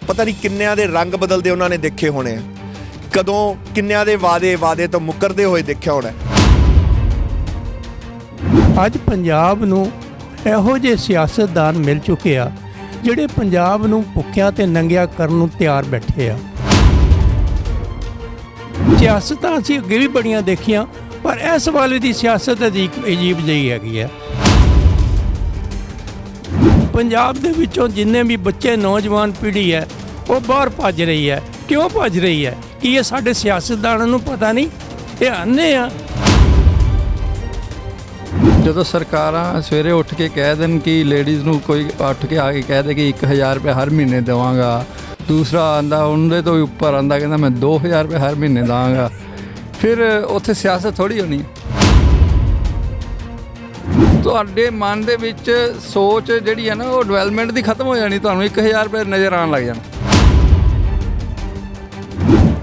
ਪਤਾ ਨਹੀਂ ਕਿੰਨਿਆਂ ਦੇ ਰੰਗ ਬਦਲਦੇ ਉਹਨਾਂ ਨੇ ਦੇਖੇ ਹੋਣੇ ਆ, ਕਦੋਂ ਕਿੰਨਿਆਂ ਦੇ ਵਾਅਦੇ ਤੋਂ ਮੁੱਕਰਦੇ ਹੋਏ ਦੇਖਿਆ ਹੋਣਾ। ਅੱਜ ਪੰਜਾਬ ਨੂੰ ਇਹੋ ਜਿਹੇ ਸਿਆਸਤਦਾਨ ਮਿਲ ਚੁੱਕੇ ਆ ਜਿਹੜੇ ਪੰਜਾਬ ਨੂੰ ਭੁੱਖਿਆਂ ਤੇ ਨੰਗਿਆਂ ਕਰਨ ਨੂੰ ਤਿਆਰ ਬੈਠੇ ਆ। ਸਿਆਸਤਾਂ ਅਸੀਂ ਅੱਗੇ ਵੀ ਬੜੀਆਂ ਦੇਖੀਆਂ, ਪਰ ਇਸ ਵਾਲੇ ਦੀ ਸਿਆਸਤ ਅਜੀਬ ਜਿਹੀ ਹੈਗੀ ਆ। ਪੰਜਾਬ ਦੇ ਵਿੱਚੋਂ ਜਿੰਨੇ ਵੀ ਬੱਚੇ ਨੌਜਵਾਨ ਪੀੜ੍ਹੀ ਹੈ ਉਹ ਬਾਹਰ ਭੱਜ ਰਹੀ ਹੈ। ਕਿਉਂ ਭੱਜ ਰਹੀ ਹੈ? ਕੀ ਇਹ ਸਾਡੇ ਸਿਆਸਤਦਾਨਾਂ ਨੂੰ ਪਤਾ ਨਹੀਂ? ਇਹ ਆਨੇ ਆ। ਜਦੋਂ ਸਰਕਾਰਾਂ ਸਵੇਰੇ ਉੱਠ ਕੇ ਕਹਿ ਦੇਣ ਕਿ ਲੇਡੀਜ਼ ਨੂੰ ਕੋਈ ਉੱਠ ਕੇ ਆ ਕੇ ਕਹਿ ਦੇ ਕਿ 1000 ਰੁਪਏ ਹਰ ਮਹੀਨੇ ਦੇਵਾਂਗਾ, ਦੂਸਰਾ ਆਂਦਾ ਉਹਦੇ ਤੋਂ ਵੀ ਉੱਪਰ ਆਂਦਾ ਕਹਿੰਦਾ ਮੈਂ 2000 ਰੁਪਏ ਹਰ ਮਹੀਨੇ ਦਾਂਗਾ, ਫਿਰ ਉੱਥੇ ਸਿਆਸਤ ਥੋੜ੍ਹੀ ਹੋਣੀ। ਤੁਹਾਡੇ ਮਨ ਦੇ ਵਿੱਚ ਸੋਚ ਜਿਹੜੀ ਹੈ ਨਾ ਉਹ ਡਿਵੈਲਪਮੈਂਟ ਦੀ ਖਤਮ ਹੋ ਜਾਣੀ, ਤੁਹਾਨੂੰ 1000 ਰੁਪਏ ਨਜ਼ਰ ਆਉਣ ਲੱਗ ਜਾਣਾ।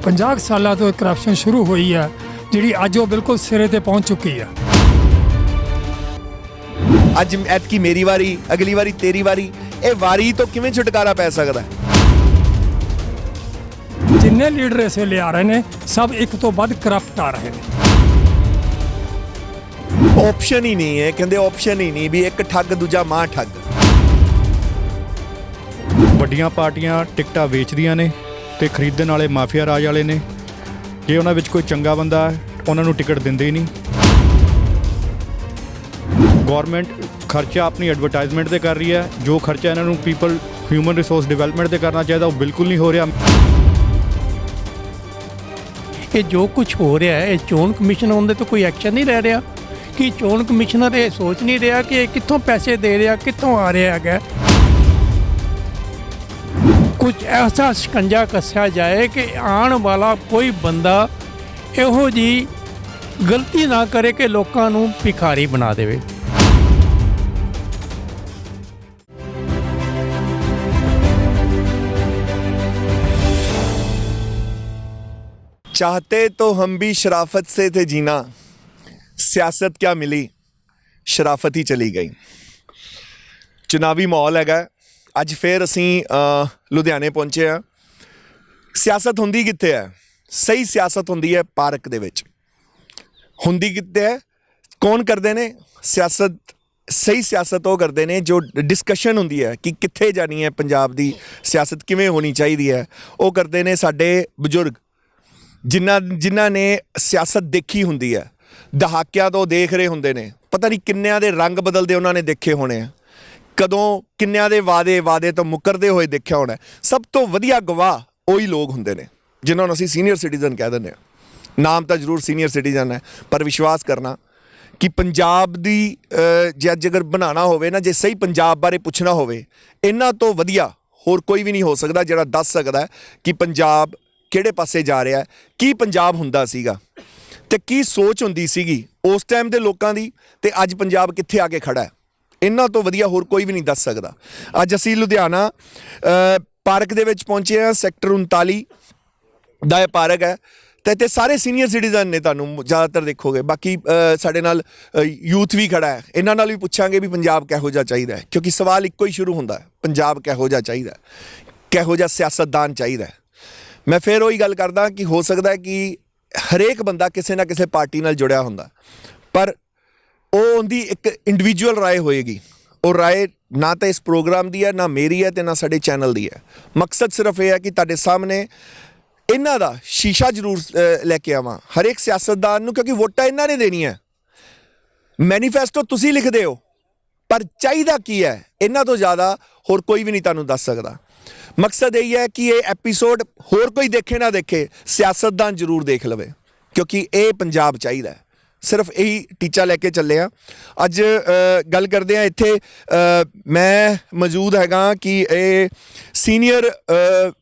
50 ਸਾਲਾਂ ਤੋਂ ਕਰਪਸ਼ਨ ਸ਼ੁਰੂ ਹੋਈ ਹੈ ਜਿਹੜੀ ਅੱਜ ਉਹ ਬਿਲਕੁਲ ਸਿਰੇ ਤੇ ਪਹੁੰਚ ਚੁੱਕੀ ਹੈ। ਅੱਜ ਐਤਕੀ ਮੇਰੀ ਵਾਰੀ, ਅਗਲੀ ਵਾਰੀ ਤੇਰੀ ਵਾਰੀ, ਇਹ ਵਾਰੀ ਤੋਂ ਕਿਵੇਂ ਛੁਟਕਾਰਾ ਪੈ ਸਕਦਾ? ਜਿੰਨੇ ਲੀਡਰ ਇਸ ਵੇਲੇ ਆ ਰਹੇ ਨੇ ਸਭ ਇੱਕ ਤੋਂ ਵੱਧ ਕਰਪਟ ਆ ਰਹੇ ਨੇ। ਆਪਸ਼ਨ ਹੀ ਨਹੀਂ ਹੈ, ਕਹਿੰਦੇ ਆਪਸ਼ਨ ਹੀ ਨਹੀਂ ਵੀ ਇੱਕ ਠੱਗ ਦੂਜਾ ਮਾਂ ਠੱਗ। ਵੱਡੀਆਂ ਪਾਰਟੀਆਂ ਟਿਕਟਾਂ ਵੇਚਦੀਆਂ ਨੇ ਤੇ ਖਰੀਦਣ ਵਾਲੇ ਮਾਫੀਆ ਰਾਜ ਵਾਲੇ ਨੇ। ਜੇ ਉਹਨਾਂ ਵਿੱਚ ਕੋਈ ਚੰਗਾ ਬੰਦਾ ਹੈ ਉਹਨਾਂ ਨੂੰ ਟਿਕਟ ਦਿੰਦੇ ਹੀ ਨਹੀਂ। ਗੌਰਮੈਂਟ ਖਰਚਾ ਆਪਣੀ ਐਡਵਰਟਾਈਜ਼ਮੈਂਟ ਤੇ ਕਰ ਰਹੀ ਹੈ, ਜੋ ਖਰਚਾ ਇਹਨਾਂ ਨੂੰ ਪੀਪਲ ਹਿਊਮਨ ਰਿਸੋਰਸ ਡਿਵੈਲਪਮੈਂਟ ਤੇ ਕਰਨਾ ਚਾਹੀਦਾ ਉਹ ਬਿਲਕੁਲ ਨਹੀਂ ਹੋ ਰਿਹਾ। ਇਹ ਜੋ ਕੁਝ ਹੋ ਰਿਹਾ ਹੈ, ਇਹ ਚੋਣ ਕਮਿਸ਼ਨ ਆਉਣ ਦੇ ਤੋਂ ਕੋਈ ਐਕਸ਼ਨ ਨਹੀਂ ਲੈ ਰਿਹਾ। ਕਿ ਚੋਣ ਕਮਿਸ਼ਨਰ ਇਹ ਸੋਚ ਨਹੀਂ ਰਿਹਾ ਕਿ ਇਹ ਕਿੱਥੋਂ ਪੈਸੇ ਦੇ ਰਿਹਾ, ਕਿੱਥੋਂ ਆ ਰਿਹਾ ਹੈਗਾ। ਕੁਝ ਐਸਾ ਸ਼ਿਕੰਜਾ ਕੱਸਿਆ ਜਾਏ ਕਿ ਆਉਣ ਵਾਲਾ ਕੋਈ ਬੰਦਾ ਇਹੋ ਜਿਹੀ ਗਲਤੀ ਨਾ ਕਰੇ ਕਿ ਲੋਕਾਂ ਨੂੰ ਭਿਖਾਰੀ ਬਣਾ ਦੇਵੇ। चाहते तो हम भी शराफत से थे जीना, सियासत क्या मिली, शराफत ही चली गई। चुनावी माहौल हैगा। ਅੱਜ ਫਿਰ ਅਸੀਂ ਲੁਧਿਆਣੇ ਪਹੁੰਚੇ ਆ। ਸਿਆਸਤ ਹੁੰਦੀ ਕਿੱਥੇ ਹੈ? ਸਹੀ ਸਿਆਸਤ ਹੁੰਦੀ ਹੈ ਪਾਰਕ ਦੇ ਵਿੱਚ। ਹੁੰਦੀ ਕਿੱਥੇ ਹੈ? ਕੌਣ ਕਰਦੇ ਨੇ ਸਿਆਸਤ? ਸਹੀ ਸਿਆਸਤ ਉਹ ਕਰਦੇ ਨੇ ਜੋ ਡਿਸਕਸ਼ਨ ਹੁੰਦੀ ਹੈ ਕਿ ਕਿੱਥੇ ਜਾਣੀ ਹੈ ਪੰਜਾਬ ਦੀ ਸਿਆਸਤ, ਕਿਵੇਂ ਹੋਣੀ ਚਾਹੀਦੀ ਹੈ। ਉਹ ਕਰਦੇ ਨੇ ਸਾਡੇ ਬਜ਼ੁਰਗ, ਜਿਨ੍ਹਾਂ ਨੇ ਸਿਆਸਤ ਦੇਖੀ ਹੁੰਦੀ ਹੈ, ਦਹਾਕਿਆਂ ਤੋਂ ਦੇਖ ਰਹੇ ਹੁੰਦੇ ਨੇ। ਪਤਾ ਨਹੀਂ ਕਿੰਨਿਆਂ ਦੇ ਰੰਗ ਬਦਲਦੇ ਉਹਨਾਂ ਨੇ ਦੇਖੇ ਹੋਣੇ ਆ, ਕਦੋਂ ਕਿੰਨਿਆਂ ਦੇ ਵਾਅਦੇ ਤੋਂ ਮੁੱਕਰਦੇ ਹੋਏ ਦੇਖਿਆ ਹੋਣਾ। ਸਭ ਤੋਂ ਵਧੀਆ ਗਵਾਹ ਉਹੀ ਲੋਕ ਹੁੰਦੇ ਨੇ ਜਿਨ੍ਹਾਂ ਨੂੰ ਅਸੀਂ ਸੀਨੀਅਰ ਸਿਟੀਜ਼ਨ ਕਹਿ ਦਿੰਦੇ ਹਾਂ। ਨਾਮ ਤਾਂ ਜ਼ਰੂਰ ਸੀਨੀਅਰ ਸਿਟੀਜ਼ਨ ਹੈ, ਪਰ ਵਿਸ਼ਵਾਸ ਕਰਨਾ ਕਿ ਪੰਜਾਬ ਦੀ ਜੇ ਅੱਜ ਅਗਰ ਬਣਾਉਣਾ ਹੋਵੇ ਨਾ, ਜੇ ਸਹੀ ਪੰਜਾਬ ਬਾਰੇ ਪੁੱਛਣਾ ਹੋਵੇ, ਇਹਨਾਂ ਤੋਂ ਵਧੀਆ ਹੋਰ ਕੋਈ ਵੀ ਨਹੀਂ ਹੋ ਸਕਦਾ ਜਿਹੜਾ ਦੱਸ ਸਕਦਾ ਕਿ ਪੰਜਾਬ ਕਿਹੜੇ ਪਾਸੇ ਜਾ ਰਿਹਾ, ਕੀ ਪੰਜਾਬ ਹੁੰਦਾ ਸੀਗਾ ਤੇ ਕੀ ਸੋਚ ਹੁੰਦੀ ਸੀਗੀ ਉਸ ਟਾਈਮ ਦੇ ਲੋਕਾਂ ਦੀ, ਤੇ ਅੱਜ ਪੰਜਾਬ ਕਿੱਥੇ ਆ ਕੇ ਖੜਾ ਹੈ। ਇਹਨਾਂ ਤੋਂ ਵਧੀਆ ਹੋਰ ਕੋਈ ਵੀ ਨਹੀਂ ਦੱਸ ਸਕਦਾ। ਅੱਜ ਅਸੀਂ ਲੁਧਿਆਣਾ ਪਾਰਕ ਦੇ ਵਿੱਚ ਪਹੁੰਚੇ ਹਾਂ। ਸੈਕਟਰ 39 ਦਾ ਇਹ ਪਾਰਕ ਹੈ ਤੇ ਇੱਥੇ ਸਾਰੇ ਸੀਨੀਅਰ ਸਿਟੀਜ਼ਨ ਨੇ, ਤੁਹਾਨੂੰ ਜ਼ਿਆਦਾਤਰ ਦੇਖੋਗੇ। ਬਾਕੀ ਸਾਡੇ ਨਾਲ ਯੂਥ ਵੀ ਖੜਾ ਹੈ। ਇਹਨਾਂ ਨਾਲ ਵੀ ਪੁੱਛਾਂਗੇ ਵੀ ਪੰਜਾਬ ਕਿਹੋ ਜਿਹਾ ਚਾਹੀਦਾ ਹੈ, ਕਿਉਂਕਿ ਸਵਾਲ ਇੱਕੋ ਹੀ ਸ਼ੁਰੂ ਹੁੰਦਾ ਹੈ, ਪੰਜਾਬ ਕਿਹੋ ਜਿਹਾ ਚਾਹੀਦਾ, ਕਿਹੋ ਜਿਹਾ ਸਿਆਸਤਦਾਨ ਚਾਹੀਦਾ। ਮੈਂ ਫਿਰ ਉਹੀ ਗੱਲ ਕਰਦਾ ਕਿ ਹੋ ਸਕਦਾ ਕਿ ਹਰੇਕ ਬੰਦਾ ਕਿਸੇ ਨਾ ਕਿਸੇ ਪਾਰਟੀ ਨਾਲ ਜੁੜਿਆ ਹੁੰਦਾ, ਪਰ ਉਹ ਉਹਦੀ ਇੱਕ ਇੰਡੀਵਿਜੂਅਲ ਰਾਏ ਹੋਏਗੀ। ਉਹ ਰਾਏ ਨਾ ਤਾਂ ਇਸ ਪ੍ਰੋਗਰਾਮ ਦੀ ਹੈ, ਨਾ ਮੇਰੀ ਹੈ, ਤੇ ਨਾ ਸਾਡੇ ਚੈਨਲ ਦੀ ਹੈ। ਮਕਸਦ ਸਿਰਫ ਇਹ ਹੈ ਕਿ ਤੁਹਾਡੇ ਸਾਹਮਣੇ ਇਹਨਾਂ ਦਾ ਸ਼ੀਸ਼ਾ ਜ਼ਰੂਰ ਲੈ ਕੇ ਆਵਾਂ, ਹਰੇਕ ਸਿਆਸਤਦਾਨ ਨੂੰ, ਕਿਉਂਕਿ ਵੋਟਾਂ ਇਹਨਾਂ ਨੇ ਦੇਣੀਆਂ। ਮੈਨੀਫੈਸਟੋ ਤੁਸੀਂ ਲਿਖਦੇ ਹੋ, ਪਰ ਚਾਹੀਦਾ ਕੀ ਹੈ ਇਹਨਾਂ ਤੋਂ ਜ਼ਿਆਦਾ ਹੋਰ ਕੋਈ ਵੀ ਨਹੀਂ ਤੁਹਾਨੂੰ ਦੱਸ ਸਕਦਾ। ਮਕਸਦ ਇਹ ਹੈ ਕਿ ਇਹ ਐਪੀਸੋਡ ਹੋਰ ਕੋਈ ਦੇਖੇ ਨਾ ਦੇਖੇ, ਸਿਆਸਤਦਾਨ ਜ਼ਰੂਰ ਦੇਖ ਲਵੇ, ਕਿਉਂਕਿ ਇਹ ਪੰਜਾਬ ਚਾਹੀਦਾ। ਸਿਰਫ ਇਹੀ ਟੀਚਾ ਲੈ ਕੇ ਚੱਲੇ ਆ। ਅੱਜ ਗੱਲ ਕਰਦੇ ਹਾਂ, ਇੱਥੇ ਮੈਂ ਮੌਜੂਦ ਹੈਗਾ ਕਿ ਇਹ ਸੀਨੀਅਰ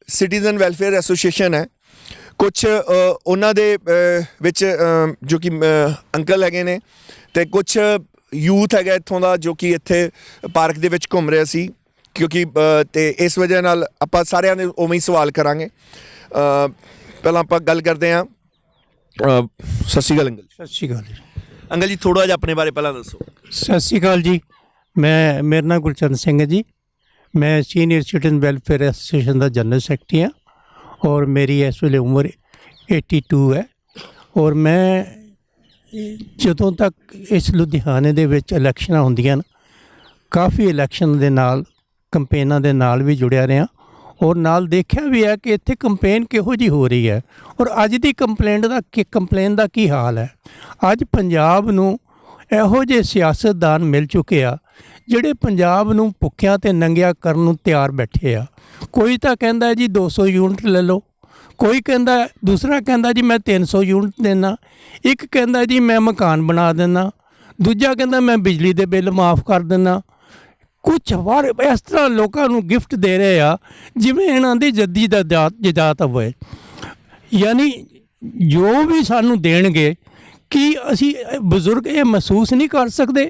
ਸਿਟੀਜ਼ਨ ਵੈਲਫੇਅਰ ਐਸੋਸੀਏਸ਼ਨ ਹੈ। ਕੁਛ ਉਹਨਾਂ ਦੇ ਵਿੱਚ ਜੋ ਕਿ ਅੰਕਲ ਹੈਗੇ ਨੇ, ਅਤੇ ਕੁਛ ਯੂਥ ਹੈਗਾ ਇੱਥੋਂ ਦਾ ਜੋ ਕਿ ਇੱਥੇ ਪਾਰਕ ਦੇ ਵਿੱਚ ਘੁੰਮ ਰਿਹਾ ਸੀ, ਕਿਉਂਕਿ ਅਤੇ ਇਸ ਵਜ੍ਹਾ ਨਾਲ ਆਪਾਂ ਸਾਰਿਆਂ ਦੇ ਉਵੇਂ ਹੀ ਸਵਾਲ ਕਰਾਂਗੇ। ਪਹਿਲਾਂ ਆਪਾਂ ਗੱਲ ਕਰਦੇ ਹਾਂ। ਸਤਿ ਸ਼੍ਰੀ ਅਕਾਲ ਅੰਕਲ। ਸਤਿ ਸ਼੍ਰੀ ਅਕਾਲ ਜੀ। ਅੰਕਲ ਜੀ ਥੋੜ੍ਹਾ ਜਿਹਾ ਆਪਣੇ ਬਾਰੇ ਪਹਿਲਾਂ ਦੱਸੋ। ਸਤਿ ਸ਼੍ਰੀ ਅਕਾਲ ਜੀ। ਮੇਰਾ ਨਾਮ ਗੁਰਚਰਨ ਸਿੰਘ ਹੈ ਜੀ। मैं सीनियर सिटीजन वेलफेयर एसोसीएशन का जनरल सैकटरी हाँ और मेरी इस वेले उम्र 82 है। और मैं ਜਦੋਂ तक इस लुधियाने ਦੇ ਵਿੱਚ ਇਲੈਕਸ਼ਨਾਂ ਹੁੰਦੀਆਂ ਨੇ ਕਾਫੀ ਇਲੈਕਸ਼ਨ ਦੇ ਨਾਲ ਕੰਪੇਨਾਂ ਦੇ ਨਾਲ ਵੀ ਜੁੜਿਆ ਰਿਹਾ ਔਰ ਨਾਲ ਦੇਖਿਆ ਵੀ ਹੈ ਕਿ ਇੱਥੇ ਕੰਪੇਨ ਕਿਹੋ ਜਿਹੀ ਹੋ ਰਹੀ ਹੈ ਔਰ ਅੱਜ ਦੀ ਕੰਪਲੇਨ ਦਾ ਕੀ ਹਾਲ ਹੈ। ਅੱਜ ਪੰਜਾਬ ਨੂੰ ਇਹੋ ਜਿਹੇ ਸਿਆਸਤਦਾਨ ਮਿਲ ਚੁੱਕੇ ਆ ਜਿਹੜੇ ਪੰਜਾਬ ਨੂੰ ਭੁੱਖਿਆਂ ਤੇ ਨੰਗਿਆਂ ਕਰਨ ਨੂੰ ਤਿਆਰ ਬੈਠੇ ਆ। ਕੋਈ ਤਾਂ ਕਹਿੰਦਾ ਜੀ 200 ਯੂਨਿਟ ਲੈ ਲਓ, ਕੋਈ ਕਹਿੰਦਾ, ਦੂਸਰਾ ਕਹਿੰਦਾ ਜੀ ਮੈਂ 300 ਯੂਨਿਟ ਦੇਣਾ, ਇੱਕ ਕਹਿੰਦਾ ਜੀ ਮੈਂ ਮਕਾਨ ਬਣਾ ਦਿੰਦਾ, ਦੂਜਾ ਕਹਿੰਦਾ ਮੈਂ ਬਿਜਲੀ ਦੇ ਬਿੱਲ ਮਾਫ ਕਰ ਦਿੰਦਾ। ਕੁਛ ਵਾਰ ਇਸ ਤਰ੍ਹਾਂ ਲੋਕਾਂ ਨੂੰ ਗਿਫਟ ਦੇ ਰਹੇ ਆ ਜਿਵੇਂ ਇਹਨਾਂ ਦੀ ਜੱਦੀ ਜਾਇਦਾਦ ਹੋਵੇ। ਯਾਨੀ ਜੋ ਵੀ ਸਾਨੂੰ ਦੇਣਗੇ ਕੀ ਅਸੀਂ ਬਜ਼ੁਰਗ ਇਹ ਮਹਿਸੂਸ ਨਹੀਂ ਕਰ ਸਕਦੇ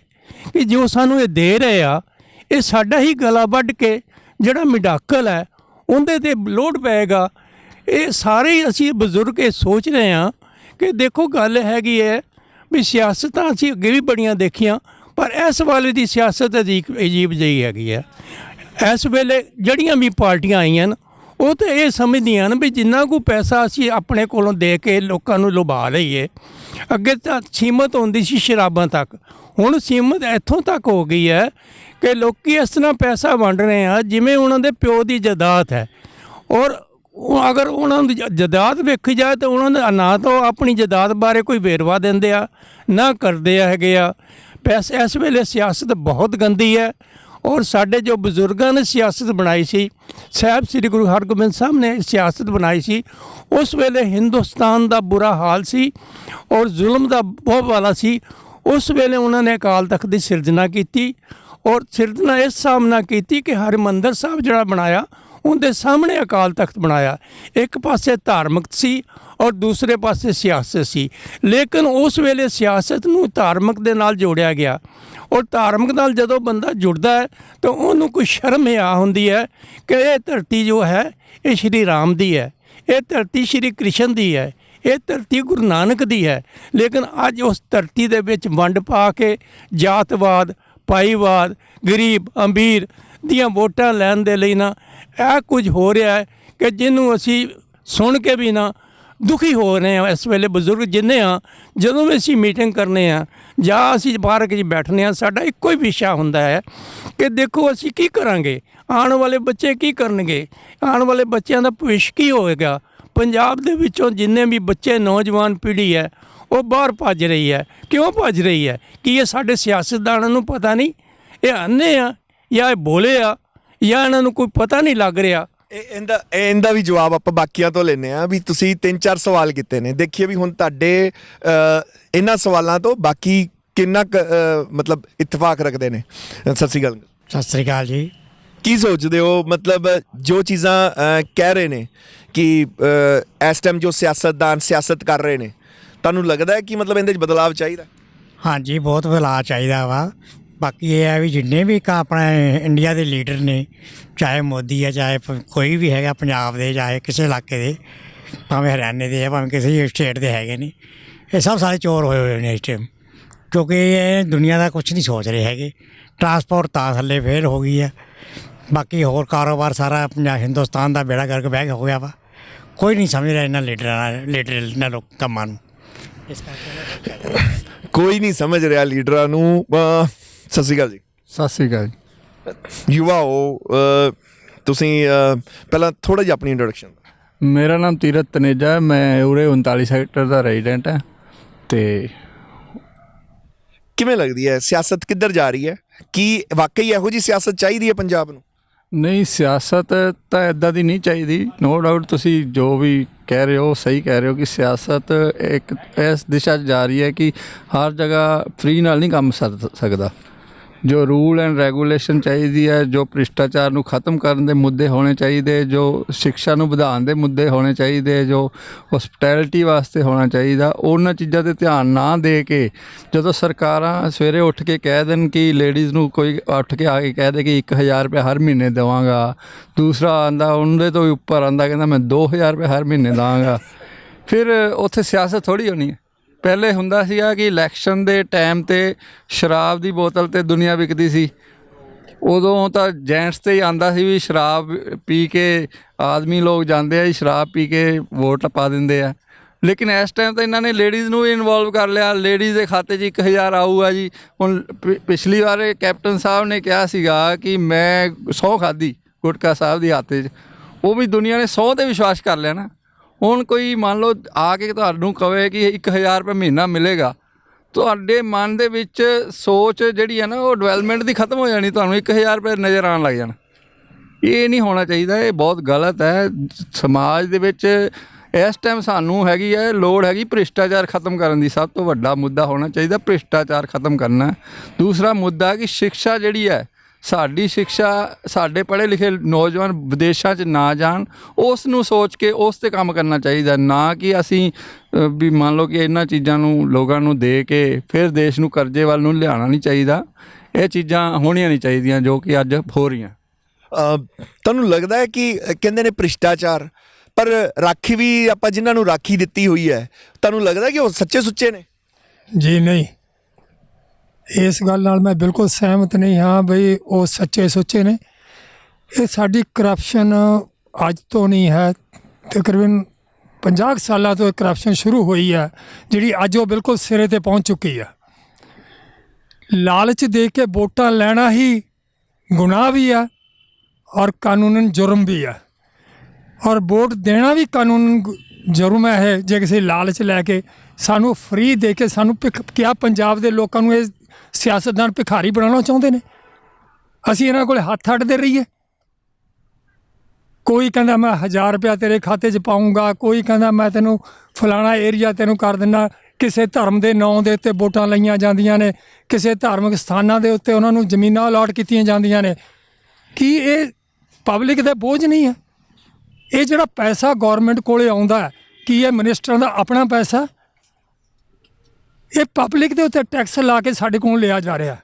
ਕਿ ਜੋ ਸਾਨੂੰ ਇਹ ਦੇ ਰਹੇ ਆ ਇਹ ਸਾਡਾ ਹੀ ਗਲਾ ਵੱਢ ਕੇ ਜਿਹੜਾ ਮਿਡਾਕਲ ਹੈ ਉਹਦੇ 'ਤੇ ਲੋਡ ਪਏਗਾ। ਇਹ ਸਾਰੇ ਹੀ ਅਸੀਂ ਬਜ਼ੁਰਗ ਇਹ ਸੋਚ ਰਹੇ ਹਾਂ ਕਿ ਦੇਖੋ ਗੱਲ ਹੈਗੀ ਹੈ ਵੀ ਸਿਆਸਤਾਂ ਅਸੀਂ ਅੱਗੇ ਵੀ ਬੜੀਆਂ ਦੇਖੀਆਂ ਪਰ ਇਸ ਵਾਲੇ ਦੀ ਸਿਆਸਤ ਅਜੀਬ ਜਿਹੀ ਹੈਗੀ ਹੈ। ਇਸ ਵੇਲੇ ਜਿਹੜੀਆਂ ਵੀ ਪਾਰਟੀਆਂ ਆਈਆਂ ਨੇ ਉਹ ਤਾਂ ਇਹ ਸਮਝਦੀਆਂ ਨੇ ਵੀ ਜਿੰਨਾ ਕੁ ਪੈਸਾ ਅਸੀਂ ਆਪਣੇ ਕੋਲੋਂ ਦੇ ਕੇ ਲੋਕਾਂ ਨੂੰ ਲੁਭਾ ਲਈਏ। ਅੱਗੇ ਤਾਂ ਸੀਮਤ ਹੁੰਦੀ ਸੀ ਸ਼ਰਾਬਾਂ ਤੱਕ, ਹੁਣ ਸੀਮਤ ਇੱਥੋਂ ਤੱਕ ਹੋ ਗਈ ਹੈ ਕਿ ਲੋਕ ਇਸ ਤਰ੍ਹਾਂ ਪੈਸਾ ਵੰਡ ਰਹੇ ਆ ਜਿਵੇਂ ਉਹਨਾਂ ਦੇ ਪਿਓ ਦੀ ਜਾਇਦਾਦ ਹੈ। ਔਰ ਅਗਰ ਉਹਨਾਂ ਦੀ ਜਾਇਦਾਦ ਵੇਖੀ ਜਾਏ ਤਾਂ ਉਹਨਾਂ ਦਾ ਨਾ ਤਾਂ ਉਹ ਆਪਣੀ ਜਾਇਦਾਦ ਬਾਰੇ ਕੋਈ ਵੇਰਵਾ ਦਿੰਦੇ ਆ ਨਾ ਕਰਦੇ ਹੈਗੇ ਆ। ਪੈਸੇ ਇਸ ਵੇਲੇ ਸਿਆਸਤ ਬਹੁਤ ਗੰਦੀ ਹੈ ਔਰ ਸਾਡੇ ਜੋ ਬਜ਼ੁਰਗਾਂ ਨੇ ਸਿਆਸਤ ਬਣਾਈ ਸੀ, ਸਾਹਿਬ ਸ੍ਰੀ ਗੁਰੂ ਹਰਗੋਬਿੰਦ ਸਾਹਿਬ ਨੇ ਸਿਆਸਤ ਬਣਾਈ ਸੀ, ਉਸ ਵੇਲੇ ਹਿੰਦੁਸਤਾਨ ਦਾ ਬੁਰਾ ਹਾਲ ਸੀ ਔਰ ਜ਼ੁਲਮ ਦਾ ਬਹੁਤ ਵਾਲਾ ਸੀ। ਉਸ ਵੇਲੇ ਉਹਨਾਂ ਨੇ ਅਕਾਲ ਤਖਤ ਦੀ ਸਿਰਜਣਾ ਕੀਤੀ ਔਰ ਸਿਰਜਣਾ ਇਸ ਹਿਸਾਬ ਨਾਲ ਕੀਤੀ ਕਿ ਹਰਿਮੰਦਰ ਸਾਹਿਬ ਜਿਹੜਾ ਬਣਾਇਆ ਉਹਦੇ ਸਾਹਮਣੇ ਅਕਾਲ ਤਖਤ ਬਣਾਇਆ। ਇੱਕ ਪਾਸੇ ਧਾਰਮਿਕ ਸੀ ਔਰ ਦੂਸਰੇ ਪਾਸੇ ਸਿਆਸਤ ਸੀ, ਲੇਕਿਨ ਉਸ ਵੇਲੇ ਸਿਆਸਤ ਨੂੰ ਧਾਰਮਿਕ ਦੇ ਨਾਲ ਜੋੜਿਆ ਗਿਆ ਔਰ ਧਾਰਮਿਕ ਨਾਲ ਜਦੋਂ ਬੰਦਾ ਜੁੜਦਾ ਹੈ ਤਾਂ ਉਹਨੂੰ ਕੋਈ ਸ਼ਰਮ ਆ ਹੁੰਦੀ ਹੈ ਕਿ ਇਹ ਧਰਤੀ ਜੋ ਹੈ ਇਹ ਸ਼੍ਰੀ ਰਾਮ ਦੀ ਹੈ, ਇਹ ਧਰਤੀ ਸ਼੍ਰੀ ਕ੍ਰਿਸ਼ਨ ਦੀ ਹੈ, ਇਹ ਧਰਤੀ ਗੁਰੂ ਨਾਨਕ ਦੀ ਹੈ। ਲੇਕਿਨ ਅੱਜ ਉਸ ਧਰਤੀ ਦੇ ਵਿੱਚ ਵੰਡ ਪਾ ਕੇ ਜਾਤਵਾਦ, ਭਾਈਵਾਦ, ਗਰੀਬ ਅਮੀਰ ਦੀਆਂ ਵੋਟਾਂ ਲੈਣ ਦੇ ਲਈ ਨਾ ਇਹ ਕੁਝ ਹੋ ਰਿਹਾ ਹੈ ਕਿ ਜਿਹਨੂੰ ਅਸੀਂ ਸੁਣ ਕੇ ਵੀ ਨਾ ਦੁਖੀ ਹੋ ਰਹੇ ਹਾਂ। ਇਸ ਵੇਲੇ ਬਜ਼ੁਰਗ ਜਿੰਨੇ ਆ ਜਦੋਂ ਵੀ ਅਸੀਂ ਮੀਟਿੰਗ ਕਰਨੇ ਆ ਜਾਂ ਅਸੀਂ ਪਾਰਕ 'ਚ ਬੈਠਨੇ ਆ ਸਾਡਾ ਇੱਕੋ ਹੀ ਵਿਸ਼ਾ ਹੁੰਦਾ ਹੈ ਕਿ ਦੇਖੋ ਅਸੀਂ ਕੀ ਕਰਾਂਗੇ, ਆਉਣ ਵਾਲੇ ਬੱਚੇ ਕੀ ਕਰਨਗੇ, ਆਉਣ ਵਾਲੇ ਬੱਚਿਆਂ ਦਾ ਭਵਿੱਖ ਕੀ ਹੋਵੇਗਾ। ਪੰਜਾਬ ਦੇ ਵਿੱਚੋਂ ਜਿੰਨੇ ਵੀ ਬੱਚੇ ਨੌਜਵਾਨ ਪੀੜ੍ਹੀ ਹੈ ਉਹ ਬਾਹਰ ਭੱਜ ਰਹੀ ਹੈ। ਕਿਉਂ ਭੱਜ ਰਹੀ ਹੈ? ਕੀ ਇਹ ਸਾਡੇ ਸਿਆਸਤਦਾਨਾਂ ਨੂੰ ਪਤਾ ਨਹੀਂ ਇਹ ਅੰਨੇ ਆ ਜਾਂ ਇਹ ਬੋਲੇ ਆ ਜਾਂ ਇਹਨਾਂ ਨੂੰ ਕੋਈ ਪਤਾ ਨਹੀਂ ਲੱਗ ਰਿਹਾ? ਇਹਦਾ ਵੀ ਜਵਾਬ ਆਪਾਂ ਬਾਕੀਆਂ ਤੋਂ ਲੈਂਦੇ ਆ ਵੀ ਤੁਸੀਂ 3-4 ਸਵਾਲ ਕੀਤੇ ਨੇ। ਦੇਖੀਏ ਵੀ ਹੁਣ ਤੁਹਾਡੇ ਇਹਨਾਂ ਸਵਾਲਾਂ ਤੋਂ ਬਾਕੀ ਕਿੰਨਾ ਮਤਲਬ ਇਤਫਾਕ ਰੱਖਦੇ ਨੇ। ਸਤਿ ਸ਼੍ਰੀ ਅਕਾਲ। ਸਤਿ ਸ੍ਰੀ ਅਕਾਲ ਜੀ। ਕੀ ਸੋਚਦੇ ਹੋ ਮਤਲਬ ਜੋ ਚੀਜ਼ਾਂ ਕਹਿ ਰਹੇ ਨੇ ਕਿ ਇਸ ਟਾਈਮ ਜੋ ਸਿਆਸਤਦਾਨ ਸਿਆਸਤ ਕਰ ਰਹੇ ਨੇ ਤੁਹਾਨੂੰ ਲੱਗਦਾ ਹੈ ਕਿ ਮਤਲਬ ਇਹਦੇ 'ਚ ਬਦਲਾਵ ਚਾਹੀਦਾ? ਹਾਂਜੀ ਬਹੁਤ ਬਦਲਾਅ ਚਾਹੀਦਾ ਵਾ। ਬਾਕੀ ਇਹ ਹੈ ਵੀ ਜਿੰਨੇ ਵੀ ਆਪਣੇ ਇੰਡੀਆ ਦੇ ਲੀਡਰ ਨੇ, ਚਾਹੇ ਮੋਦੀ ਹੈ ਚਾਹੇ ਕੋਈ ਵੀ ਹੈਗਾ ਪੰਜਾਬ ਦੇ, ਚਾਹੇ ਕਿਸੇ ਇਲਾਕੇ ਦੇ, ਭਾਵੇਂ ਹਰਿਆਣੇ ਦੇ ਹੈ ਭਾਵੇਂ ਕਿਸੇ ਸਟੇਟ ਦੇ ਹੈਗੇ ਨੇ, ਇਹ ਸਭ ਸਾਰੇ ਚੋਰ ਹੋਏ ਹੋਏ ਨੇ ਇਸ ਟਾਈਮ, ਕਿਉਂਕਿ ਇਹ ਦੁਨੀਆ ਦਾ ਕੁਛ ਨਹੀਂ ਸੋਚ ਰਹੇ ਹੈਗੇ। ਟਰਾਂਸਪੋਰਟ ਤਾਂ ਥੱਲੇ ਫੇਲ ਹੋ ਗਈ ਹੈ, ਬਾਕੀ ਹੋਰ ਕਾਰੋਬਾਰ ਸਾਰਾ ਪੰਜਾਬ ਹਿੰਦੁਸਤਾਨ ਦਾ ਬੇੜਾ ਗਰਕ ਬਹਿ ਹੋ ਗਿਆ ਵਾ। ਕੋਈ ਨਹੀਂ ਸਮਝ ਰਿਹਾ ਇਹਨਾਂ ਲੀਡਰਾਂ ਲੋਕ ਕੰਮਾਂ ਨੂੰ, ਇਸ ਕਰਕੇ ਕੋਈ ਨਹੀਂ ਸਮਝ ਰਿਹਾ ਲੀਡਰਾਂ ਨੂੰ। ਸਤਿ ਸ਼੍ਰੀ ਅਕਾਲ ਜੀ। ਸਤਿ ਸ਼੍ਰੀ ਅਕਾਲ ਜੀ। ਯੁਵਾ ਹੋ ਤੁਸੀਂ ਪਹਿਲਾਂ ਥੋੜ੍ਹਾ ਜਿਹਾ ਆਪਣੀ ਇੰਟਰੋਡਕਸ਼ਨ। ਮੇਰਾ ਨਾਮ ਤੀਰਥ ਤਨੇਜਾ ਹੈ, ਮੈਂ ਉਰੇ 39 ਸੈਕਟਰ ਦਾ ਰੈਜ਼ੀਡੈਂਟ ਹਾਂ। ਅਤੇ ਕਿਵੇਂ ਲੱਗਦੀ ਹੈ ਸਿਆਸਤ ਕਿੱਧਰ ਜਾ ਰਹੀ ਹੈ? ਕੀ ਵਾਕਈ ਇਹੋ ਜਿਹੀ ਸਿਆਸਤ ਚਾਹੀਦੀ ਹੈ ਪੰਜਾਬ ਨੂੰ? ਨਹੀਂ, ਸਿਆਸਤ ਤਾਂ ਇੱਦਾਂ ਦੀ ਨਹੀਂ ਚਾਹੀਦੀ। ਨੋ ਡਾਊਟ ਤੁਸੀਂ ਜੋ ਵੀ ਕਹਿ ਰਹੇ ਹੋ ਸਹੀ ਕਹਿ ਰਹੇ ਹੋ ਕਿ ਸਿਆਸਤ ਇੱਕ ਇਸ ਦਿਸ਼ਾ 'ਚ ਜਾ ਰਹੀ ਹੈ ਕਿ ਹਰ ਜਗ੍ਹਾ ਫ੍ਰੀ ਨਾਲ ਨਹੀਂ ਕੰਮ ਸਰ ਸਕਦਾ। ਜੋ ਰੂਲ ਐਂਡ ਰੈਗੂਲੇਸ਼ਨ ਚਾਹੀਦੀ ਹੈ, ਜੋ ਭ੍ਰਿਸ਼ਟਾਚਾਰ ਨੂੰ ਖਤਮ ਕਰਨ ਦੇ ਮੁੱਦੇ ਹੋਣੇ ਚਾਹੀਦੇ, ਜੋ ਸਿੱਖਿਆ ਨੂੰ ਵਧਾਉਣ ਦੇ ਮੁੱਦੇ ਹੋਣੇ ਚਾਹੀਦੇ, ਜੋ ਹੋਸਪਿਟੈਲਿਟੀ ਵਾਸਤੇ ਹੋਣਾ ਚਾਹੀਦਾ, ਉਹਨਾਂ ਚੀਜ਼ਾਂ 'ਤੇ ਧਿਆਨ ਨਾ ਦੇ ਕੇ ਜਦੋਂ ਸਰਕਾਰਾਂ ਸਵੇਰੇ ਉੱਠ ਕੇ ਕਹਿ ਦੇਣ ਕਿ ਲੇਡੀਜ਼ ਨੂੰ ਕੋਈ ਉੱਠ ਕੇ ਆ ਕੇ ਕਹਿ ਦੇ ਕਿ 1000 ਰੁਪਏ ਹਰ ਮਹੀਨੇ ਦੇਵਾਂਗਾ, ਦੂਸਰਾ ਆਉਂਦਾ ਉਹਦੇ ਤੋਂ ਵੀ ਉੱਪਰ ਆਉਂਦਾ ਕਹਿੰਦਾ ਮੈਂ 2000 ਰੁਪਏ ਹਰ ਮਹੀਨੇ ਦੇਵਾਂਗਾ, ਫਿਰ ਉੱਥੇ ਸਿਆਸਤ ਥੋੜ੍ਹੀ ਹੋਣੀ ਹੈ। ਪਹਿਲੇ ਹੁੰਦਾ ਸੀਗਾ ਕਿ ਇਲੈਕਸ਼ਨ ਦੇ ਟਾਈਮ 'ਤੇ ਸ਼ਰਾਬ ਦੀ ਬੋਤਲ 'ਤੇ ਦੁਨੀਆ ਵਿਕਦੀ ਸੀ, ਉਦੋਂ ਤਾਂ ਜੈਂਟਸ ਤੇ ਹੀ ਆਂਦਾ ਸੀ ਵੀ ਸ਼ਰਾਬ ਪੀ ਕੇ ਆਦਮੀ ਲੋਕ ਜਾਂਦੇ ਆ ਜੀ, ਸ਼ਰਾਬ ਪੀ ਕੇ ਵੋਟ ਪਾ ਦਿੰਦੇ ਆ। ਲੇਕਿਨ ਇਸ ਟਾਈਮ ਤਾਂ ਇਹਨਾਂ ਨੇ ਲੇਡੀਜ਼ ਨੂੰ ਵੀ ਇਨਵੋਲਵ ਕਰ ਲਿਆ। ਲੇਡੀਜ਼ ਦੇ ਖਾਤੇ 'ਚ 1000 ਆਊਗਾ ਜੀ। ਹੁਣ ਪਿਛਲੀ ਵਾਰ ਕੈਪਟਨ ਸਾਹਿਬ ਨੇ ਕਿਹਾ ਸੀਗਾ ਕਿ ਮੈਂ 100 ਖਾਧੀ ਗੁਟਕਾ ਸਾਹਿਬ ਦੀ ਹੱਥ 'ਚ, ਉਹ ਵੀ ਦੁਨੀਆ ਨੇ 100 ਤੇ ਵਿਸ਼ਵਾਸ ਕਰ ਲਿਆ ਨਾ। ਹੁਣ ਕੋਈ ਮੰਨ ਲਓ ਆ ਕੇ ਤੁਹਾਨੂੰ ਕਵੇ ਕਿ 1000 ਰੁਪਏ ਮਹੀਨਾ ਮਿਲੇਗਾ, ਤੁਹਾਡੇ ਮਨ ਦੇ ਵਿੱਚ ਸੋਚ ਜਿਹੜੀ ਹੈ ਨਾ ਉਹ ਡਿਵੈਲਪਮੈਂਟ ਦੀ ਖਤਮ ਹੋ ਜਾਣੀ, ਤੁਹਾਨੂੰ 1000 ਰੁਪਏ ਨਜ਼ਰ ਆਉਣ ਲੱਗ ਜਾਣਾ। ਇਹ ਨਹੀਂ ਹੋਣਾ ਚਾਹੀਦਾ, ਇਹ ਬਹੁਤ ਗਲਤ ਹੈ। ਸਮਾਜ ਦੇ ਵਿੱਚ ਇਸ ਟਾਈਮ ਸਾਨੂੰ ਹੈਗੀ ਹੈ ਲੋੜ ਹੈਗੀ ਭ੍ਰਿਸ਼ਟਾਚਾਰ ਖਤਮ ਕਰਨ ਦੀ। ਸਭ ਤੋਂ ਵੱਡਾ ਮੁੱਦਾ ਹੋਣਾ ਚਾਹੀਦਾ ਭ੍ਰਿਸ਼ਟਾਚਾਰ ਖਤਮ ਕਰਨਾ। ਦੂਸਰਾ ਮੁੱਦਾ ਕਿ ਸਿੱਖਿਆ ਜਿਹੜੀ ਹੈ, ਸਾਡੀ ਸਿੱਖਿਆ, ਸਾਡੇ ਪੜ੍ਹੇ ਲਿਖੇ ਨੌਜਵਾਨ ਵਿਦੇਸ਼ਾਂ 'ਚ ਨਾ ਜਾਣ, ਉਸ ਨੂੰ ਸੋਚ ਕੇ ਉਸ 'ਤੇ ਕੰਮ ਕਰਨਾ ਚਾਹੀਦਾ। ਨਾ ਕਿ ਅਸੀਂ ਵੀ ਮੰਨ ਲਓ ਕਿ ਇਹਨਾਂ ਚੀਜ਼ਾਂ ਨੂੰ ਲੋਕਾਂ ਨੂੰ ਦੇ ਕੇ ਫਿਰ ਦੇਸ਼ ਨੂੰ ਕਰਜ਼ੇ ਵੱਲ ਨੂੰ ਲਿਆਉਣਾ ਨਹੀਂ ਚਾਹੀਦਾ। ਇਹ ਚੀਜ਼ਾਂ ਹੋਣੀਆਂ ਨਹੀਂ ਚਾਹੀਦੀਆਂ ਜੋ ਕਿ ਅੱਜ ਹੋ ਰਹੀਆਂ। ਤੁਹਾਨੂੰ ਲੱਗਦਾ ਹੈ ਕਿ ਕਹਿੰਦੇ ਨੇ ਭ੍ਰਿਸ਼ਟਾਚਾਰ, ਪਰ ਰਾਖੀ ਵੀ ਆਪਾਂ ਜਿਨ੍ਹਾਂ ਨੂੰ ਰਾਖੀ ਦਿੱਤੀ ਹੋਈ ਹੈ, ਤੁਹਾਨੂੰ ਲੱਗਦਾ ਕਿ ਉਹ ਸੱਚੇ ਸੁੱਚੇ ਨੇ? ਜੀ ਨਹੀਂ, ਇਸ ਗੱਲ ਨਾਲ ਮੈਂ ਬਿਲਕੁਲ ਸਹਿਮਤ ਨਹੀਂ ਹਾਂ ਬਈ ਉਹ ਸੱਚੇ ਸੁੱਚੇ ਨੇ। ਇਹ ਸਾਡੀ ਕਰਪਸ਼ਨ ਅੱਜ ਤੋਂ ਨਹੀਂ ਹੈ, ਤਕਰੀਬਨ 50 ਸਾਲਾਂ ਤੋਂ ਇਹ ਕਰਪਸ਼ਨ ਸ਼ੁਰੂ ਹੋਈ ਹੈ, ਜਿਹੜੀ ਅੱਜ ਉਹ ਬਿਲਕੁਲ ਸਿਰੇ ਤੇ ਪਹੁੰਚ ਚੁੱਕੀ ਹੈ। ਲਾਲਚ ਦੇ ਕੇ ਵੋਟਾਂ ਲੈਣਾ ਹੀ ਗੁਨਾਹ ਵੀ ਹੈ ਔਰ ਕਾਨੂੰਨਨ ਜੁਰਮ ਵੀ ਹੈ, ਔਰ ਵੋਟ ਦੇਣਾ ਵੀ ਕਾਨੂੰਨ ਜੁਰਮ ਹੈ। ਜੇ ਕਿਸੇ ਲਾਲਚ ਲੈ ਕੇ ਸਾਨੂੰ ਫ੍ਰੀ ਦੇ ਕੇ ਸਾਨੂੰ ਕਿਆ ਪੰਜਾਬ ਦੇ ਲੋਕਾਂ ਨੂੰ ਇਹ ਸਿਆਸਤਦਾਨ ਭਿਖਾਰੀ ਬਣਾਉਣਾ ਚਾਹੁੰਦੇ ਨੇ? ਅਸੀਂ ਇਹਨਾਂ ਕੋਲ ਹੱਥ ਅੱਡਦੇ ਰਹੀਏ? ਕੋਈ ਕਹਿੰਦਾ ਮੈਂ 1000 ਰੁਪਇਆ ਤੇਰੇ ਖਾਤੇ 'ਚ ਪਾਊਂਗਾ, ਕੋਈ ਕਹਿੰਦਾ ਮੈਂ ਤੈਨੂੰ ਫਲਾਣਾ ਏਰੀਆ ਤੈਨੂੰ ਕਰ ਦਿੰਦਾ। ਕਿਸੇ ਧਰਮ ਦੇ ਨਾਂ ਦੇ ਉੱਤੇ ਵੋਟਾਂ ਲਈਆਂ ਜਾਂਦੀਆਂ ਨੇ, ਕਿਸੇ ਧਾਰਮਿਕ ਸਥਾਨਾਂ ਦੇ ਉੱਤੇ ਉਹਨਾਂ ਨੂੰ ਜ਼ਮੀਨਾਂ ਅਲਾਟ ਕੀਤੀਆਂ ਜਾਂਦੀਆਂ ਨੇ। ਕੀ ਇਹ ਪਬਲਿਕ ਦੇ ਬੋਝ ਨਹੀਂ ਹੈ? ਇਹ ਜਿਹੜਾ ਪੈਸਾ ਗੌਰਮੈਂਟ ਕੋਲੇ ਆਉਂਦਾ ਹੈ, ਕੀ ਇਹ ਮਿਨਿਸਟਰਾਂ ਦਾ ਆਪਣਾ ਪੈਸਾ? ਇਹ ਪਬਲਿਕ ਦੇ ਉੱਤੇ ਟੈਕਸ ਲਾ ਕੇ ਸਾਡੇ ਕੋਲ ਲਿਆ ਜਾ ਰਿਹਾ,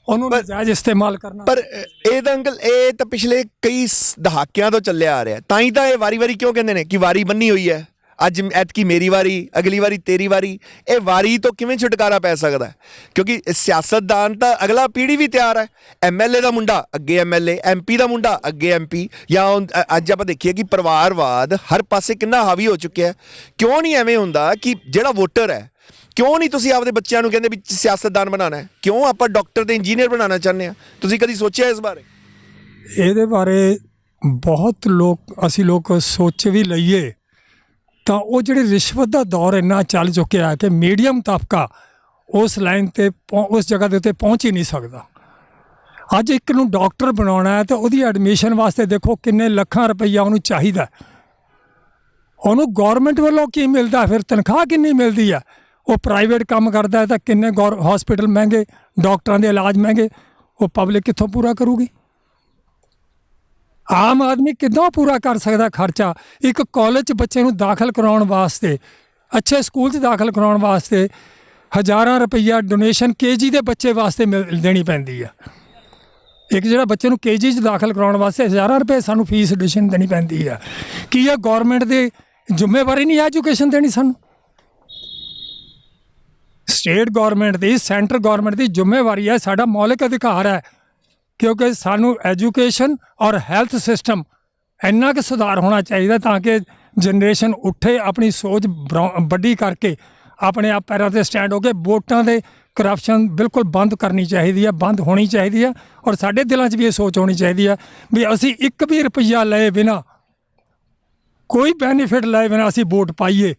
ਉਹਨੂੰ ਨਜਾਇਜ਼ ਇਸਤੇਮਾਲ ਕਰਨਾ। ਪਰ ਇਹ ਤਾਂ ਅੰਕਲ, ਇਹ ਤਾਂ ਪਿਛਲੇ ਕਈ ਦਹਾਕਿਆਂ ਤੋਂ ਚੱਲਿਆ ਆ ਰਿਹਾ। ਤਾਂ ਹੀ ਤਾਂ ਇਹ ਵਾਰੀ ਕਿਉਂ ਕਹਿੰਦੇ ਨੇ ਕਿ ਵਾਰੀ ਬੰਨੀ ਹੋਈ ਹੈ। ਅੱਜ ਐਤਕੀ ਮੇਰੀ ਵਾਰੀ, ਅਗਲੀ ਵਾਰੀ ਤੇਰੀ ਵਾਰੀ। ਇਹ ਵਾਰੀ ਤੋਂ ਕਿਵੇਂ ਛੁਟਕਾਰਾ ਪੈ ਸਕਦਾ? ਕਿਉਂਕਿ ਸਿਆਸਤਦਾਨ ਤਾਂ ਅਗਲਾ ਪੀੜ੍ਹੀ ਵੀ ਤਿਆਰ ਹੈ। MLA ਦਾ ਮੁੰਡਾ ਅੱਗੇ MLA, MP ਦਾ ਮੁੰਡਾ ਅੱਗੇ MP। ਜਾਂ ਅੱਜ ਆਪਾਂ ਦੇਖੀਏ ਕਿ ਪਰਿਵਾਰਵਾਦ ਹਰ ਪਾਸੇ ਕਿੰਨਾ ਹਾਵੀ ਹੋ ਚੁੱਕਿਆ। ਕਿਉਂ ਨਹੀਂ ਐਵੇਂ ਹੁੰਦਾ ਕਿ ਜਿਹੜਾ ਵੋਟਰ ਹੈ, ਕਿਉਂ ਨਹੀਂ ਤੁਸੀਂ ਆਪਦੇ ਬੱਚਿਆਂ ਨੂੰ ਕਹਿੰਦੇ ਵੀ ਸਿਆਸਤਦਾਨ ਬਣਾਉਣਾ ਹੈ? ਕਿਉਂ ਆਪਾਂ ਡਾਕਟਰ ਤੇ ਇੰਜੀਨੀਅਰ ਬਣਾਉਣਾ ਚਾਹੁੰਦੇ ਹਾਂ? ਤੁਸੀਂ ਕਦੀ ਸੋਚਿਆ ਇਸ ਬਾਰੇ? ਇਹਦੇ ਬਾਰੇ ਬਹੁਤ ਅਸੀਂ ਲੋਕ ਸੋਚ ਵੀ ਲਈਏ ਤਾਂ ਉਹ ਜਿਹੜੇ ਰਿਸ਼ਵਤ ਦਾ ਦੌਰ ਇੰਨਾ ਚੱਲ ਚੁੱਕਿਆ ਕਿ ਮੀਡੀਅਮ ਤਬਕਾ ਉਸ ਲਾਈਨ 'ਤੇ ਉਸ ਜਗ੍ਹਾ ਦੇ ਉੱਤੇ ਪਹੁੰਚ ਹੀ ਨਹੀਂ ਸਕਦਾ। ਅੱਜ ਇੱਕ ਨੂੰ ਡਾਕਟਰ ਬਣਾਉਣਾ ਹੈ ਤਾਂ ਉਹਦੀ ਐਡਮਿਸ਼ਨ ਵਾਸਤੇ ਦੇਖੋ ਕਿੰਨੇ ਲੱਖਾਂ ਰੁਪਈਆ ਉਹਨੂੰ ਚਾਹੀਦਾ। ਉਹਨੂੰ ਗੌਰਮੈਂਟ ਵੱਲੋਂ ਕੀ ਮਿਲਦਾ, ਫਿਰ ਤਨਖਾਹ ਕਿੰਨੀ ਮਿਲਦੀ ਆ? ਉਹ ਪ੍ਰਾਈਵੇਟ ਕੰਮ ਕਰਦਾ ਹੈ ਤਾਂ ਕਿੰਨੇ ਹਸਪੀਟਲ ਮਹਿੰਗੇ, ਡਾਕਟਰਾਂ ਦੇ ਇਲਾਜ ਮਹਿੰਗੇ, ਉਹ ਪਬਲਿਕ ਕਿੱਥੋਂ ਪੂਰਾ ਕਰੂਗੀ? ਆਮ ਆਦਮੀ ਕਿੱਦਾਂ ਪੂਰਾ ਕਰ ਸਕਦਾ ਖਰਚਾ? ਇੱਕ ਕਾਲਜ 'ਚ ਬੱਚੇ ਨੂੰ ਦਾਖਲ ਕਰਾਉਣ ਵਾਸਤੇ, ਅੱਛੇ ਸਕੂਲ 'ਚ ਦਾਖਲ ਕਰਾਉਣ ਵਾਸਤੇ ਹਜ਼ਾਰਾਂ ਰੁਪਈਆ ਡੋਨੇਸ਼ਨ KG ਦੇ ਬੱਚੇ ਵਾਸਤੇ ਦੇਣੀ ਪੈਂਦੀ ਆ। ਇੱਕ ਜਿਹੜਾ ਬੱਚੇ ਨੂੰ KG 'ਚ ਦਾਖਲ ਕਰਾਉਣ ਵਾਸਤੇ ਹਜ਼ਾਰਾਂ ਰੁਪਏ ਸਾਨੂੰ ਫੀਸ ਡੋਨੇਸ਼ਨ ਦੇਣੀ ਪੈਂਦੀ ਆ। ਕੀ ਇਹ ਗੌਰਮੈਂਟ ਦੀ ਜ਼ਿੰਮੇਵਾਰੀ ਨਹੀਂ ਐਜੂਕੇਸ਼ਨ ਦੇਣੀ? ਸਾਨੂੰ ਸਟੇਟ ਗੌਰਮੈਂਟ ਦੀ, ਸੈਂਟਰ ਗੌਰਮੈਂਟ ਦੀ ਜ਼ਿੰਮੇਵਾਰੀ ਹੈ, ਸਾਡਾ ਮੌਲਿਕ ਅਧਿਕਾਰ ਹੈ। ਕਿਉਂਕਿ ਸਾਨੂੰ ਐਜੂਕੇਸ਼ਨ ਔਰ ਹੈਲਥ ਸਿਸਟਮ ਇੰਨਾ ਕੁ ਸੁਧਾਰ ਹੋਣਾ ਚਾਹੀਦਾ ਤਾਂ ਕਿ ਜਨਰੇਸ਼ਨ ਉੱਠੇ, ਆਪਣੀ ਸੋਚ ਵੱਡੀ ਕਰਕੇ ਆਪਣੇ ਆਪ ਪੈਰਾਂ 'ਤੇ ਸਟੈਂਡ ਹੋ ਕੇ ਵੋਟਾਂ ਦੇ ਕਰਪਸ਼ਨ ਬਿਲਕੁਲ ਬੰਦ ਕਰਨੀ ਚਾਹੀਦੀ ਹੈ, ਬੰਦ ਹੋਣੀ ਚਾਹੀਦੀ ਹੈ। ਔਰ ਸਾਡੇ ਦਿਲਾਂ 'ਚ ਵੀ ਇਹ ਸੋਚ ਹੋਣੀ ਚਾਹੀਦੀ ਹੈ ਵੀ ਅਸੀਂ 1 ਵੀ ਰੁਪਈਆ ਲਏ ਬਿਨਾਂ, ਕੋਈ ਬੈਨੀਫਿਟ ਲਏ ਬਿਨਾਂ ਅਸੀਂ ਵੋਟ ਪਾਈਏ।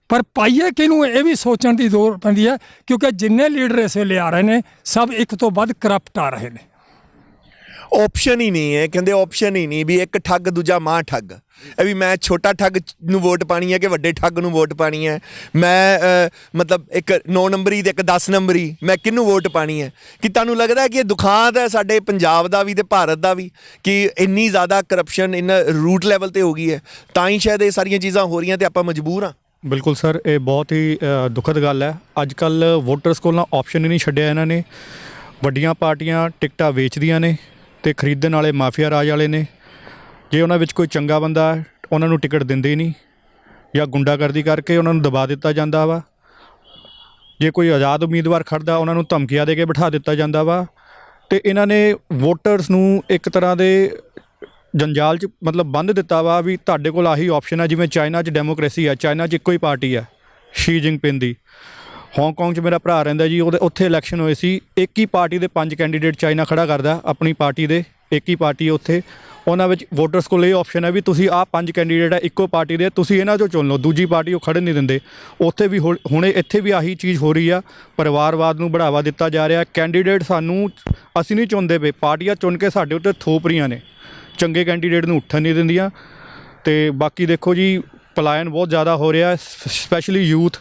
ਪਰ ਪਾਈਏ ਕਿਹਨੂੰ, ਇਹ ਵੀ ਸੋਚਣ ਦੀ ਲੋੜ ਪੈਂਦੀ ਹੈ। ਕਿਉਂਕਿ ਜਿੰਨੇ ਲੀਡਰ ਇਸ ਵੇਲੇ ਆ ਰਹੇ ਨੇ ਸਭ ਇੱਕ ਤੋਂ ਵੱਧ ਕਰਪਟ ਆ ਰਹੇ ਨੇ। ਆਪਸ਼ਨ ਹੀ ਨਹੀਂ ਹੈ, ਕਹਿੰਦੇ ਆਪਸ਼ਨ ਹੀ ਨਹੀਂ ਵੀ ਇੱਕ ਠੱਗ ਦੂਜਾ ਮਾਂ ਠੱਗ। ਇਹ ਵੀ ਮੈਂ ਛੋਟਾ ਠੱਗ ਨੂੰ ਵੋਟ ਪਾਣੀ ਹੈ ਕਿ ਵੱਡੇ ਠੱਗ ਨੂੰ ਵੋਟ ਪਾਣੀ ਹੈ? ਮੈਂ ਮਤਲਬ ਇੱਕ 9 ਨੰਬਰੀ ਤੇ ਇੱਕ 10 ਨੰਬਰੀ, ਮੈਂ ਕਿਹਨੂੰ ਵੋਟ ਪਾਣੀ ਹੈ? ਕਿ ਤੁਹਾਨੂੰ ਲੱਗਦਾ ਕਿ ਇਹ ਦੁਖਾਂਤ ਹੈ ਸਾਡੇ ਪੰਜਾਬ ਦਾ ਵੀ ਤੇ ਭਾਰਤ ਦਾ ਵੀ ਕਿ ਇੰਨੀ ਜ਼ਿਆਦਾ ਕਰਪਸ਼ਨ ਇੰਨਾ ਰੂਟ ਲੈਵਲ 'ਤੇ ਹੋ ਗਈ ਹੈ, ਤਾਂ ਹੀ ਸ਼ਾਇਦ ਇਹ ਸਾਰੀਆਂ ਚੀਜ਼ਾਂ ਹੋ ਰਹੀਆਂ ਤੇ ਆਪਾਂ ਮਜਬੂਰ ਹਾਂ। ਬਿਲਕੁਲ ਸਰ, ਇਹ ਬਹੁਤ ਹੀ ਦੁਖਦ ਗੱਲ ਹੈ। ਅੱਜ ਕੱਲ੍ਹ ਵੋਟਰਸ ਕੋਲ ਨਾ ਆਪਸ਼ਨ ਹੀ ਨਹੀਂ ਛੱਡਿਆ ਇਹਨਾਂ ਨੇ। ਵੱਡੀਆਂ ਪਾਰਟੀਆਂ ਟਿਕਟਾਂ ਵੇਚਦੀਆਂ ਨੇ ਅਤੇ ਖਰੀਦਣ ਵਾਲੇ ਮਾਫੀਆ ਰਾਜ ਵਾਲੇ ਨੇ। ਜੇ ਉਹਨਾਂ ਵਿੱਚ ਕੋਈ ਚੰਗਾ ਬੰਦਾ ਹੈ ਉਹਨਾਂ ਨੂੰ ਟਿਕਟ ਦਿੰਦੇ ਹੀ ਨਹੀਂ, ਜਾਂ ਗੁੰਡਾਗਰਦੀ ਕਰਕੇ ਉਹਨਾਂ ਨੂੰ ਦਬਾ ਦਿੱਤਾ ਜਾਂਦਾ ਵਾ। ਜੇ ਕੋਈ ਆਜ਼ਾਦ ਉਮੀਦਵਾਰ ਖੜ੍ਹਦਾ ਉਹਨਾਂ ਨੂੰ ਧਮਕੀਆਂ ਦੇ ਕੇ ਬਿਠਾ ਦਿੱਤਾ ਜਾਂਦਾ ਵਾ। ਤੇ ਇਹਨਾਂ ਨੇ ਵੋਟਰਸ ਨੂੰ ਇੱਕ ਤਰ੍ਹਾਂ ਦੇ ਜੰਜਾਲ 'ਚ ਮਤਲਬ ਬੰਨ੍ਹ ਦਿੱਤਾ ਵਾ ਵੀ ਤੁਹਾਡੇ ਕੋਲ ਆਹੀ ਆਪਸ਼ਨ ਹੈ। ਜਿਵੇਂ ਚਾਈਨਾ 'ਚ ਡੈਮੋਕ੍ਰੇਸੀ ਹੈ, ਚਾਈਨਾ 'ਚ ਇੱਕੋ ਹੀ ਪਾਰਟੀ ਹੈ ਸ਼ੀ ਜਿੰਗਪਿੰਗ ਦੀ। ਹਾਂਗਕਾਂਗ 'ਚ ਮੇਰਾ ਭਰਾ ਰਹਿੰਦਾ ਜੀ, ਉਹਦੇ ਉੱਥੇ ਇਲੈਕਸ਼ਨ ਹੋਏ ਸੀ, ਇੱਕ ਹੀ ਪਾਰਟੀ ਦੇ 5 ਕੈਂਡੀਡੇਟ ਚਾਈਨਾ ਖੜਾ ਕਰਦਾ, ਆਪਣੀ ਪਾਰਟੀ ਦੇ ਇੱਕ ਹੀ ਪਾਰਟੀ ਹੈ ਉੱਥੇ। ਉਹਨਾਂ ਵਿੱਚ ਵੋਟਰਸ ਕੋਲ ਇਹ ਆਪਸ਼ਨ ਹੈ ਵੀ ਤੁਸੀਂ ਆਹ 5 ਕੈਂਡੀਡੇਟ ਹੈ ਇੱਕੋ ਪਾਰਟੀ ਦੇ, ਤੁਸੀਂ ਇਹਨਾਂ 'ਚੋਂ ਚੁਣ ਲਓ, ਦੂਜੀ ਪਾਰਟੀ ਉਹ ਖੜ੍ਹਨ ਨਹੀਂ ਦਿੰਦੇ। ਉੱਥੇ ਵੀ ਹੁਣੇ ਇੱਥੇ ਵੀ ਆਹੀ ਚੀਜ਼ ਹੋ ਰਹੀ ਆ, ਪਰਿਵਾਰਵਾਦ ਨੂੰ ਬੜਾਵਾ ਦਿੱਤਾ ਜਾ ਰਿਹਾ। ਕੈਂਡੀਡੇਟ ਸਾਨੂੰ ਅਸੀਂ ਨਹੀਂ ਚੁਣਦੇ ਪਏ, ਪਾਰਟੀਆਂ ਚੁਣ ਕੇ ਸਾਡੇ ਉੱਤੇ ਥੋਪ ਰਹੀਆਂ ਨੇ, ਚੰਗੇ ਕੈਂਡੀਡੇਟ ਨੂੰ ਉੱਠਣ ਨਹੀਂ ਦਿੰਦੀਆਂ। ਅਤੇ ਬਾਕੀ ਦੇਖੋ ਜੀ ਪਲਾਇਨ ਬਹੁਤ ਜ਼ਿਆਦਾ ਹੋ ਰਿਹਾ, ਸਪੈਸ਼ਲੀ ਯੂਥ।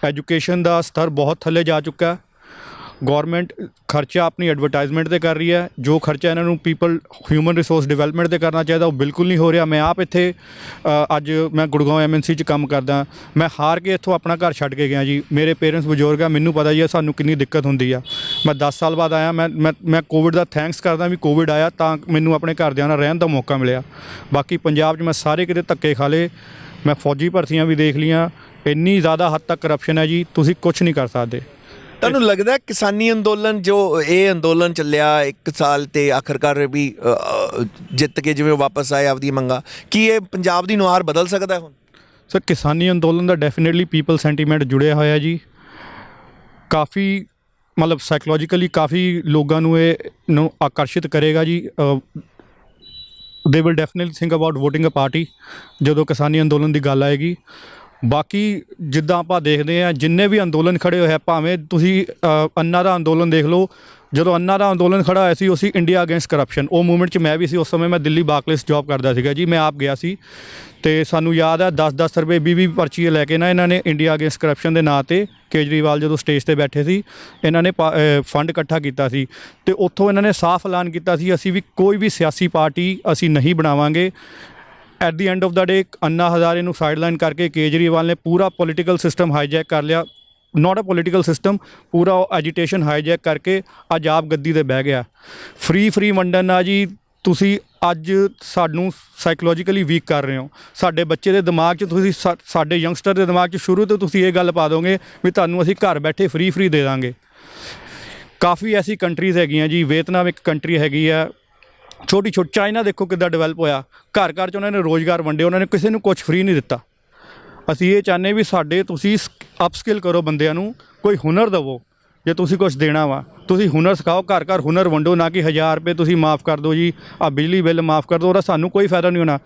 ਐਜੂਕੇਸ਼ਨ ਦਾ ਸਤਰ ਬਹੁਤ ਥੱਲੇ ਜਾ ਚੁੱਕਾ। ਗੌਰਮੈਂਟ ਖਰਚਾ ਆਪਣੀ ਐਡਵਰਟਾਈਜ਼ਮੈਂਟ 'ਤੇ ਕਰ ਰਹੀ ਹੈ, ਜੋ ਖਰਚਾ ਇਹਨਾਂ ਨੂੰ ਪੀਪਲ ਹਿਊਮਨ ਰਿਸੋਰਸ ਡਿਵੈਲਪਮੈਂਟ 'ਤੇ ਕਰਨਾ ਚਾਹੀਦਾ ਉਹ ਬਿਲਕੁਲ ਨਹੀਂ ਹੋ ਰਿਹਾ। ਮੈਂ ਆਪ ਇੱਥੇ ਅੱਜ ਮੈਂ ਗੁੜਗਾਉਂ MNC 'ਚ ਕੰਮ ਕਰਦਾ, ਮੈਂ ਹਾਰ ਕੇ ਇੱਥੋਂ ਆਪਣਾ ਘਰ ਛੱਡ ਕੇ ਗਿਆ ਜੀ। ਮੇਰੇ ਪੇਰੈਂਟਸ ਬਜ਼ੁਰਗ ਆ, ਮੈਨੂੰ ਪਤਾ ਜੀ ਹੈ ਸਾਨੂੰ ਕਿੰਨੀ ਦਿੱਕਤ ਹੁੰਦੀ ਆ। ਮੈਂ 10 ਸਾਲ ਬਾਅਦ ਆਇਆ, ਮੈਂ ਕੋਵਿਡ ਦਾ ਥੈਂਕਸ ਕਰਦਾ ਵੀ ਕੋਵਿਡ ਆਇਆ ਤਾਂ ਮੈਨੂੰ ਆਪਣੇ ਘਰਦਿਆਂ ਨਾਲ ਰਹਿਣ ਦਾ ਮੌਕਾ ਮਿਲਿਆ। ਬਾਕੀ ਪੰਜਾਬ 'ਚ ਮੈਂ ਸਾਰੇ ਕਿਤੇ ਧੱਕੇ ਖਾ ਲਏ, ਮੈਂ ਫੌਜੀ ਭਰਤੀਆਂ ਵੀ ਦੇਖ ਲਈਆਂ, ਇੰਨੀ ਜ਼ਿਆਦਾ ਹੱਦ ਤੱਕ ਕਰਪਸ਼ਨ ਹੈ ਜੀ, ਤੁਸੀਂ ਕੁਛ ਨਹੀਂ ਕਰ ਸਕਦੇ। ਤੁਹਾਨੂੰ ਲੱਗਦਾ ਕਿਸਾਨੀ ਅੰਦੋਲਨ ਜੋ ਇਹ ਅੰਦੋਲਨ ਚੱਲਿਆ 1 ਸਾਲ ਤੇ ਆਖਰਕਾਰ ਵੀ ਜਿੱਤ ਕੇ ਜਿਵੇਂ ਵਾਪਸ ਆਏ ਆਪਦੀ ਮੰਗਾਂ, ਕੀ ਇਹ ਪੰਜਾਬ ਦੀ ਨੁਹਾਰ ਬਦਲ ਸਕਦਾ ਹੁਣ? ਸਰ ਕਿਸਾਨੀ ਅੰਦੋਲਨ ਦਾ ਡੈਫੀਨੇਟਲੀ ਪੀਪਲ ਸੈਂਟੀਮੈਂਟ ਜੁੜਿਆ ਹੋਇਆ ਜੀ। ਕਾਫੀ ਮਤਲਬ ਸਾਈਕੋਲੋਜੀਕਲੀ ਕਾਫੀ ਲੋਕਾਂ ਨੂੰ ਇਹ ਨੂੰ ਆਕਰਸ਼ਿਤ ਕਰੇਗਾ ਜੀ। They will definitely think about voting a party ਜਦੋਂ ਕਿਸਾਨੀ ਅੰਦੋਲਨ ਦੀ ਗੱਲ ਆਏਗੀ। ਬਾਕੀ ਜਿੱਦਾਂ ਆਪਾਂ ਦੇਖਦੇ ਹਾਂ ਜਿੰਨੇ ਵੀ ਅੰਦੋਲਨ ਖੜੇ ਹੋਏ ਆ, ਭਾਵੇਂ ਤੁਸੀਂ ਅੰਨਾ ਦਾ ਅੰਦੋਲਨ ਦੇਖ ਲਓ, ਜਦੋਂ ਅੰਨਾ ਦਾ ਅੰਦੋਲਨ ਖੜਾ ਹੋਇਆ ਸੀ ਉਹ ਸੀ ਇੰਡੀਆ ਅਗੇਂਸਟ ਕਰਪਸ਼ਨ। ਉਹ ਮੂਵਮੈਂਟ 'ਚ ਮੈਂ ਵੀ ਸੀ, ਉਸ ਸਮੇਂ ਮੈਂ ਦਿੱਲੀ ਬਾਰਕਲੇਸ ਜੌਬ ਕਰਦਾ ਸੀਗਾ ਜੀ, ਮੈਂ ਆਪ ਗਿਆ ਸੀ। ਅਤੇ ਸਾਨੂੰ ਯਾਦ ਹੈ 10-10 ਰੁਪਏ 20-20 ਪਰਚੀ ਲੈ ਕੇ ਨਾ ਇਹਨਾਂ ਨੇ ਇੰਡੀਆ ਅਗੇਂਸਟ ਕਰਪਸ਼ਨ ਦੇ ਨਾਂ 'ਤੇ ਕੇਜਰੀਵਾਲ ਜਦੋਂ ਸਟੇਜ 'ਤੇ ਬੈਠੇ ਸੀ ਇਹਨਾਂ ਨੇ ਫੰਡ ਇਕੱਠਾ ਕੀਤਾ ਸੀ ਅਤੇ ਉੱਥੋਂ ਇਹਨਾਂ ਨੇ ਸਾਫ਼ ਐਲਾਨ ਕੀਤਾ ਸੀ ਅਸੀਂ ਵੀ ਕੋਈ ਵੀ ਸਿਆਸੀ ਪਾਰਟੀ ਅਸੀਂ ਨਹੀਂ ਬਣਾਵਾਂਗੇ। ਐਟ ਦੀ ਐਂਡ ਆਫ ਦਾ ਡੇ ਅੰਨਾ ਹਜ਼ਾਰੇ ਨੂੰ ਸਾਈਡਲਾਈਨ ਕਰਕੇ ਕੇਜਰੀਵਾਲ ਨੇ ਪੂਰਾ ਪੋਲੀਟੀਕਲ ਸਿਸਟਮ ਹਾਈਜੈਕ ਕਰ ਲਿਆ। ਨਾਟ ਅ ਪੋਲੀਟੀਕਲ ਸਿਸਟਮ, ਪੂਰਾ ਐਜੀਟੇਸ਼ਨ ਹਾਈਜੈਕ ਕਰਕੇ ਅੱਜ ਆਪ ਗੱਦੀ 'ਤੇ ਬਹਿ ਗਿਆ। ਫ੍ਰੀ ਵੰਡਣ ਨਾਲ ਜੀ ਤੁਸੀਂ ਅੱਜ ਸਾਨੂੰ ਸਾਈਕੋਲੋਜੀਕਲੀ ਵੀਕ ਕਰ ਰਹੇ ਹੋ। ਸਾਡੇ ਬੱਚੇ ਦੇ ਦਿਮਾਗ 'ਚ ਤੁਸੀਂ ਸਾਡੇ ਯੰਗਸਟਰ ਦੇ ਦਿਮਾਗ 'ਚ ਸ਼ੁਰੂ ਤੋਂ ਤੁਸੀਂ ਇਹ ਗੱਲ ਪਾ ਦੋਗੇ ਵੀ ਤੁਹਾਨੂੰ ਅਸੀਂ ਘਰ ਬੈਠੇ ਫ੍ਰੀ ਦੇ ਦਾਂਗੇ। ਕਾਫੀ ਐਸੀ ਕੰਟਰੀਜ਼ ਹੈਗੀਆਂ ਜੀ, ਵੀਅਤਨਾਮ ਇੱਕ ਕੰਟਰੀ ਹੈਗੀ ਆ ਛੋਟੀ ਚਾਈਨਾ ਦੇਖੋ ਕਿੱਦਾਂ ਡਿਵੈਲਪ ਹੋਇਆ, ਘਰ 'ਚ ਉਹਨਾਂ ਨੇ ਰੋਜ਼ਗਾਰ ਵੰਡੇ, ਉਹਨਾਂ ਨੇ ਕਿਸੇ ਨੂੰ ਕੁਛ ਫ੍ਰੀ ਨਹੀਂ ਦਿੱਤਾ। ਅਸੀਂ ਇਹ ਚਾਹੁੰਦੇ ਵੀ ਸਾਡੇ ਤੁਸੀਂ ਅਪਸਕਿਲ ਕਰੋ ਬੰਦਿਆਂ ਨੂੰ, ਕੋਈ ਹੁਨਰ ਦੇਵੋ। ਜੇ ਤੁਸੀਂ ਕੁਛ ਦੇਣਾ ਵਾ ਤੁਸੀਂ ਹੁਨਰ ਸਿਖਾਓ, ਘਰ ਹੁਨਰ ਵੰਡੋ, ਨਾ ਕਿ 1000 ਰੁਪਏ ਤੁਸੀਂ ਮਾफ़ ਕਰ ਦਿਓ ਜੀ, ਆਹ ਬਿਜਲੀ ਬਿੱਲ ਮਾफ़ ਕਰ ਦਿਓ, ਉਹਦਾ ਸਾਨੂੰ ਕੋਈ ਫਾਇਦਾ ਨਹੀਂ ਹੋਣਾ।